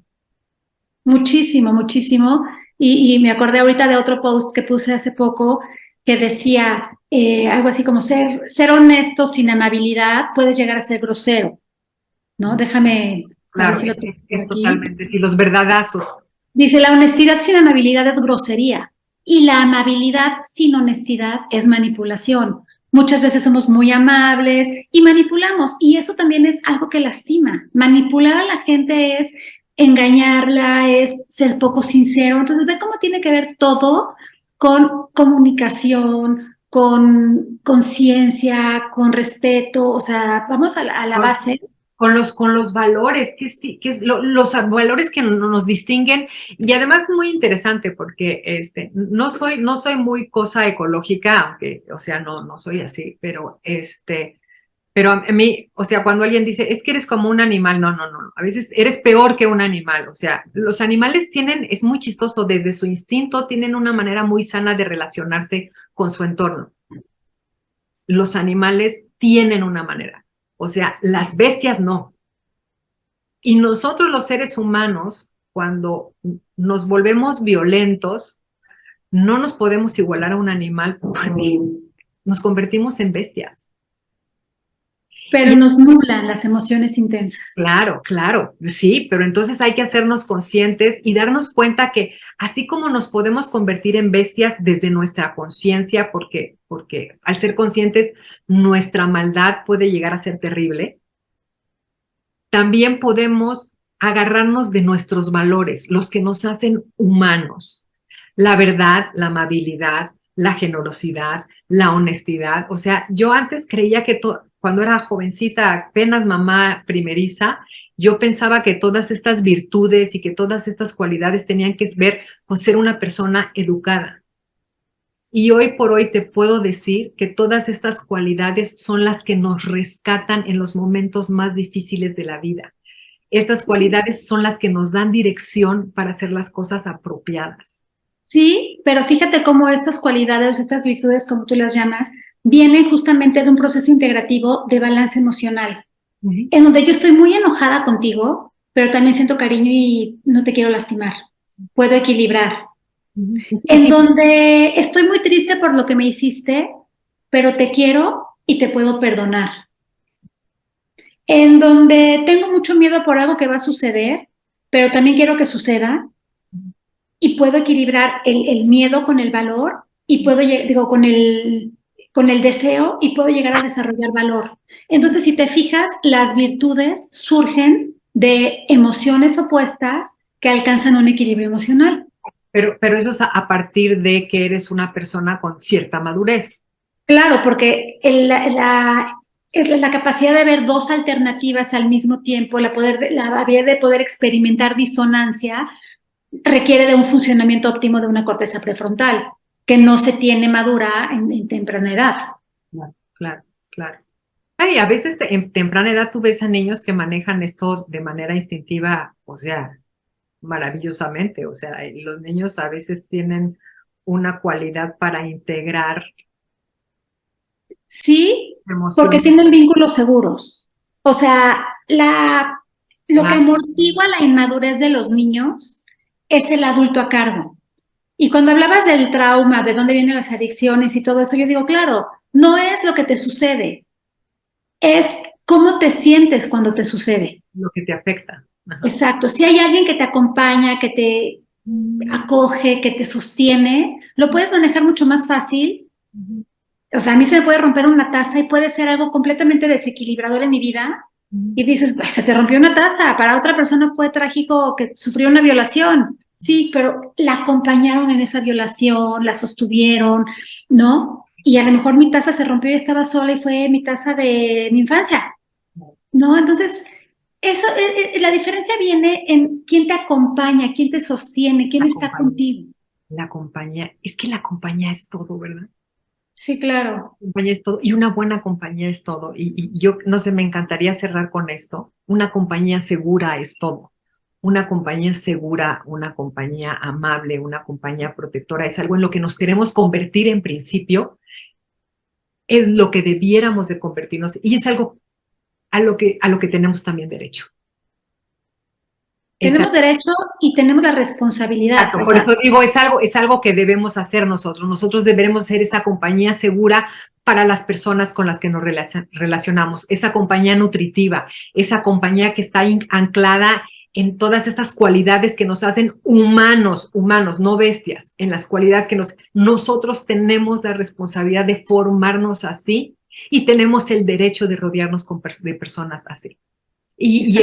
Muchísimo, muchísimo. Y me acordé ahorita de otro post que puse hace poco que decía algo así como ser honesto sin amabilidad puede llegar a ser grosero, ¿no? Déjame a ver Claro, si lo tengo por es aquí. totalmente, sí, los verdadazos. Dice, la honestidad sin amabilidad es grosería y la amabilidad sin honestidad es manipulación. Muchas veces somos muy amables y manipulamos y eso también es algo que lastima. Manipular a la gente es engañarla, es ser poco sincero. Entonces, ve cómo tiene que ver todo con comunicación, con conciencia, con respeto. O sea, vamos a la base. Con los valores, que sí, que es los valores que nos distinguen y además es muy interesante porque no soy muy cosa ecológica, aunque, o sea, no soy así, pero a mí, o sea, cuando alguien dice, es que eres como un animal, no, a veces eres peor que un animal, o sea, los animales tienen, es muy chistoso, desde su instinto tienen una manera muy sana de relacionarse con su entorno. Los animales tienen una manera, o sea, las bestias no. Y nosotros los seres humanos, cuando nos volvemos violentos, no nos podemos igualar a un animal porque nos convertimos en bestias. Pero Y nos nublan las emociones intensas. claro, sí, pero entonces hay que hacernos conscientes y darnos cuenta que así como nos podemos convertir en bestias desde nuestra conciencia, porque al ser conscientes nuestra maldad puede llegar a ser terrible, también podemos agarrarnos de nuestros valores, los que nos hacen humanos. La verdad, la amabilidad, la generosidad, la honestidad. O sea, yo antes creía que cuando era jovencita, apenas mamá primeriza, yo pensaba que todas estas virtudes y que todas estas cualidades tenían que ver con ser una persona educada. Y hoy por hoy te puedo decir que todas estas cualidades son las que nos rescatan en los momentos más difíciles de la vida. Estas cualidades son las que nos dan dirección para hacer las cosas apropiadas. Sí, pero fíjate cómo estas cualidades, estas virtudes, como tú las llamas, vienen justamente de un proceso integrativo de balance emocional, en donde yo estoy muy enojada contigo, pero también siento cariño y no te quiero lastimar. Puedo equilibrar. En donde estoy muy triste por lo que me hiciste, pero te quiero y te puedo perdonar. En donde tengo mucho miedo por algo que va a suceder, pero también quiero que suceda y puedo equilibrar el miedo con el valor y puedo, digo, con el deseo y puedo llegar a desarrollar valor. Entonces, si te fijas, las virtudes surgen de emociones opuestas que alcanzan un equilibrio emocional. Pero eso es a partir de que eres una persona con cierta madurez. Claro, porque es la capacidad de ver dos alternativas al mismo tiempo, la habilidad de poder experimentar disonancia, requiere de un funcionamiento óptimo de una corteza prefrontal, que no se tiene madura en temprana edad. Claro, claro. Ay, a veces en temprana edad tú ves a niños que manejan esto de manera instintiva, o sea, maravillosamente. O sea, los niños a veces tienen una cualidad para integrar Sí, porque emociones. tienen vínculos seguros. O sea, lo que Claro. amortigua la inmadurez de los niños es el adulto a cargo. Y cuando hablabas del trauma, de dónde vienen las adicciones y todo eso, yo digo, claro, no es lo que te sucede, es cómo te sientes cuando te sucede. Lo que te afecta. Ajá. Exacto. Si hay alguien que te acompaña, que te acoge, que te sostiene, lo puedes manejar mucho más fácil. O sea, a mí se me puede romper una taza y puede ser algo completamente desequilibrador en mi vida. Y dices, pues, se te rompió una taza. Para otra persona fue trágico que sufrió una violación. Sí, pero la acompañaron en esa violación, la sostuvieron, ¿no? Y a lo mejor mi taza se rompió y estaba sola y fue mi taza de mi infancia, ¿no? Entonces, la diferencia viene en quién te acompaña, quién te sostiene, quién La está compañía, contigo. la compañía, es que la compañía es todo, ¿verdad? Sí, claro. Compañía es todo, y una buena compañía es todo. Y yo, no sé, me encantaría cerrar con esto. Una compañía segura es todo. Una compañía segura, una compañía amable, una compañía protectora es algo en lo que nos queremos convertir en principio, es lo que debiéramos de convertirnos y es algo a lo que tenemos también derecho. Es Tenemos derecho y tenemos la responsabilidad. Exacto, O por sea, eso digo, es algo que debemos hacer nosotros. Nosotros deberemos ser esa compañía segura para las personas con las que nos relacionamos, esa compañía nutritiva, esa compañía que está anclada en todas estas cualidades que nos hacen humanos, humanos, no bestias, en las cualidades que nosotros tenemos la responsabilidad de formarnos así y tenemos el derecho de rodearnos de personas así. Y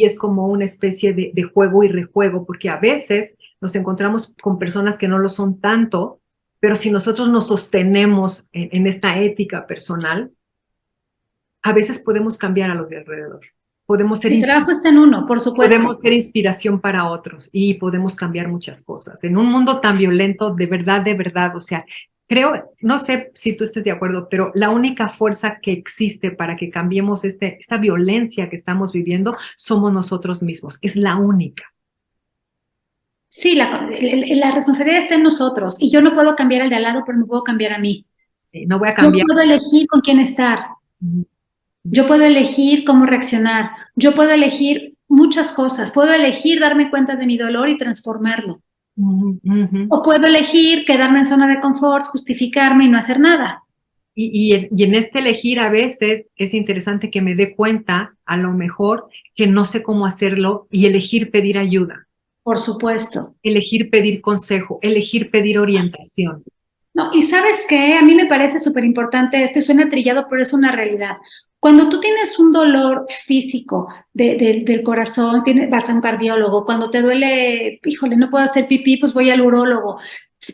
es como una especie de juego y rejuego, porque a veces nos encontramos con personas que no lo son tanto, pero si nosotros nos sostenemos en esta ética personal, a veces podemos cambiar a los de alrededor. el trabajo está en uno, por Podemos supuesto. ser inspiración para otros y podemos cambiar muchas cosas. En un mundo tan violento, de verdad, o sea, creo, no sé si tú estés de acuerdo, pero la única fuerza que existe para que cambiemos esta violencia que estamos viviendo somos nosotros mismos. Es la única. Sí, la responsabilidad está en nosotros y yo no puedo cambiar al de al lado, pero me puedo cambiar a mí. Sí, no voy a Yo cambiar. puedo elegir con quién estar, yo puedo elegir cómo reaccionar, yo puedo elegir muchas cosas, puedo elegir darme cuenta de mi dolor y transformarlo, o puedo elegir quedarme en zona de confort, justificarme y no hacer nada. Y en este elegir a veces es interesante que me dé cuenta, a lo mejor, que no sé cómo hacerlo y elegir pedir ayuda, Por supuesto. elegir pedir consejo, elegir pedir orientación. No, y sabes qué, a mí me parece súper importante esto y suena trillado, pero es una realidad. Cuando tú tienes un dolor físico del corazón, vas a un cardiólogo. Cuando te duele, híjole, no puedo hacer pipí, pues voy al urólogo.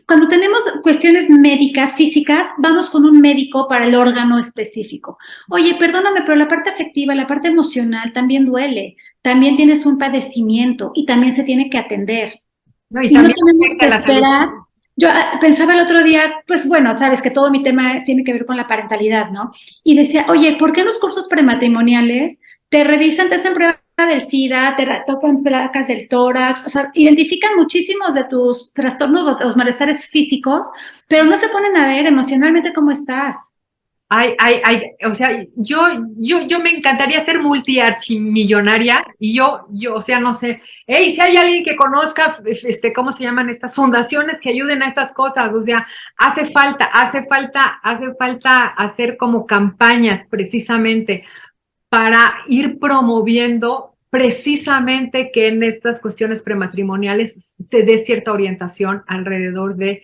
Cuando tenemos cuestiones médicas, físicas, vamos con un médico para el órgano específico. Oye, perdóname, pero la parte afectiva, la parte emocional también duele. También tienes un padecimiento y también se tiene que atender. No, y Y no también tenemos afecta que la salud. esperar. Yo pensaba el otro día, pues bueno, sabes que todo mi tema tiene que ver con la parentalidad, ¿no? Y decía, oye, ¿por qué los cursos prematrimoniales te revisan, te hacen prueba del SIDA, te tocan placas del tórax, o sea, identifican muchísimos de tus trastornos o tus malestares físicos, pero no se ponen a ver emocionalmente cómo estás? O sea, yo me encantaría ser multiarchimillonaria y o sea, no sé, hey, si hay alguien que conozca, ¿cómo se llaman estas fundaciones que ayuden a estas cosas? O sea, hace falta hacer como campañas precisamente para ir promoviendo precisamente que en estas cuestiones prematrimoniales se dé cierta orientación alrededor de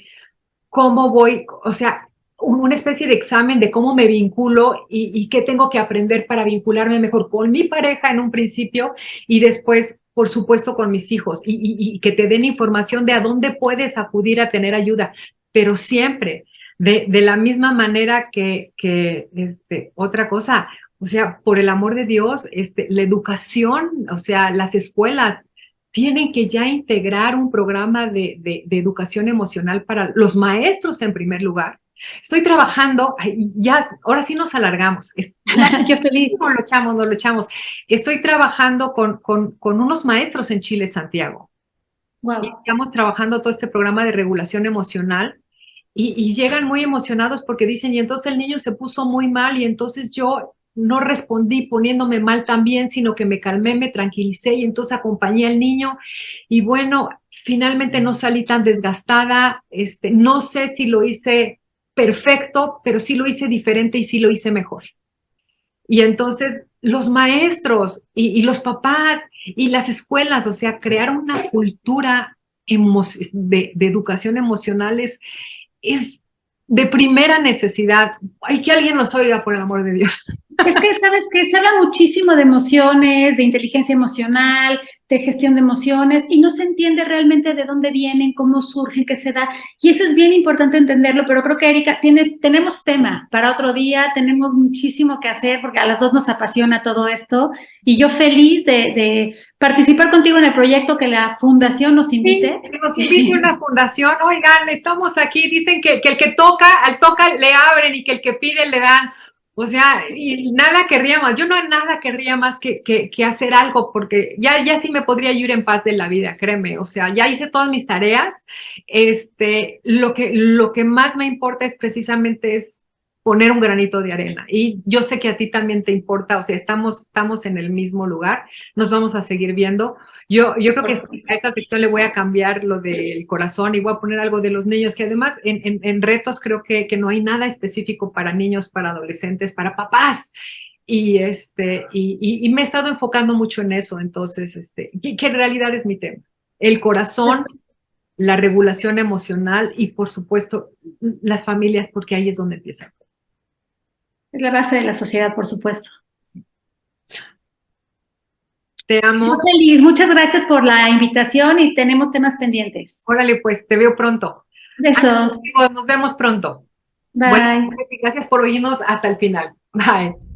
cómo voy, o sea, una especie de examen de cómo me vinculo y qué tengo que aprender para vincularme mejor con mi pareja en un principio y después por supuesto, con mis hijos y que te den información de a dónde puedes acudir a tener ayuda, pero siempre de la misma manera que otra cosa, o sea, por el amor de Dios, la educación, o sea, las escuelas tienen que ya integrar un programa de educación emocional para los maestros en primer lugar. Estoy trabajando, ya, ahora sí nos alargamos. Qué feliz. No lo echamos. Estoy trabajando con unos maestros en Chile, Santiago. Wow. Y estamos trabajando todo este programa de regulación emocional y llegan muy emocionados porque dicen, y entonces el niño se puso muy mal y entonces yo no respondí poniéndome mal también, sino que me calmé, me tranquilicé y entonces acompañé al niño y bueno, finalmente no salí tan desgastada, no sé si lo hice perfecto, pero sí lo hice diferente y sí lo hice mejor. Y entonces los maestros y los papás y las escuelas, o sea, crear una cultura de educación emocional es de primera necesidad. Hay que alguien nos oiga, por el amor de Dios. Es que, ¿sabes qué? Se habla muchísimo de emociones, de inteligencia emocional, de gestión de emociones, y no se entiende realmente de dónde vienen, cómo surgen, qué se da. Y eso es bien importante entenderlo, pero creo que, Erika, tenemos tema para otro día, tenemos muchísimo que hacer, porque a las dos nos apasiona todo esto, y yo feliz de participar contigo en el proyecto que la fundación nos invite. Sí, que nos invite una fundación, oigan, estamos aquí, dicen que el que toca, al toca le abren y que el que pide le dan. O sea, y nada querría más, yo no nada querría más que hacer algo, porque ya sí me podría ir en paz de la vida, créeme, o sea, ya hice todas mis tareas, lo que más me importa es precisamente es poner un granito de arena, y yo sé que a ti también te importa, o sea, estamos en el mismo lugar, nos vamos a seguir viendo. Yo creo que a esta sección le voy a cambiar lo del corazón y voy a poner algo de los niños, que además en retos creo que no hay nada específico para niños, para adolescentes, para papás. Y me he estado enfocando mucho en eso, entonces, que en realidad es mi tema. El corazón, la regulación emocional y, por supuesto, las familias, porque ahí es donde empieza. Es la base de la sociedad, por supuesto. Te amo. Yo feliz, muchas gracias por la invitación y tenemos temas pendientes. Órale, pues, te veo pronto. Besos. Nos vemos pronto. Bye. Bueno, gracias por oírnos hasta el final. Bye.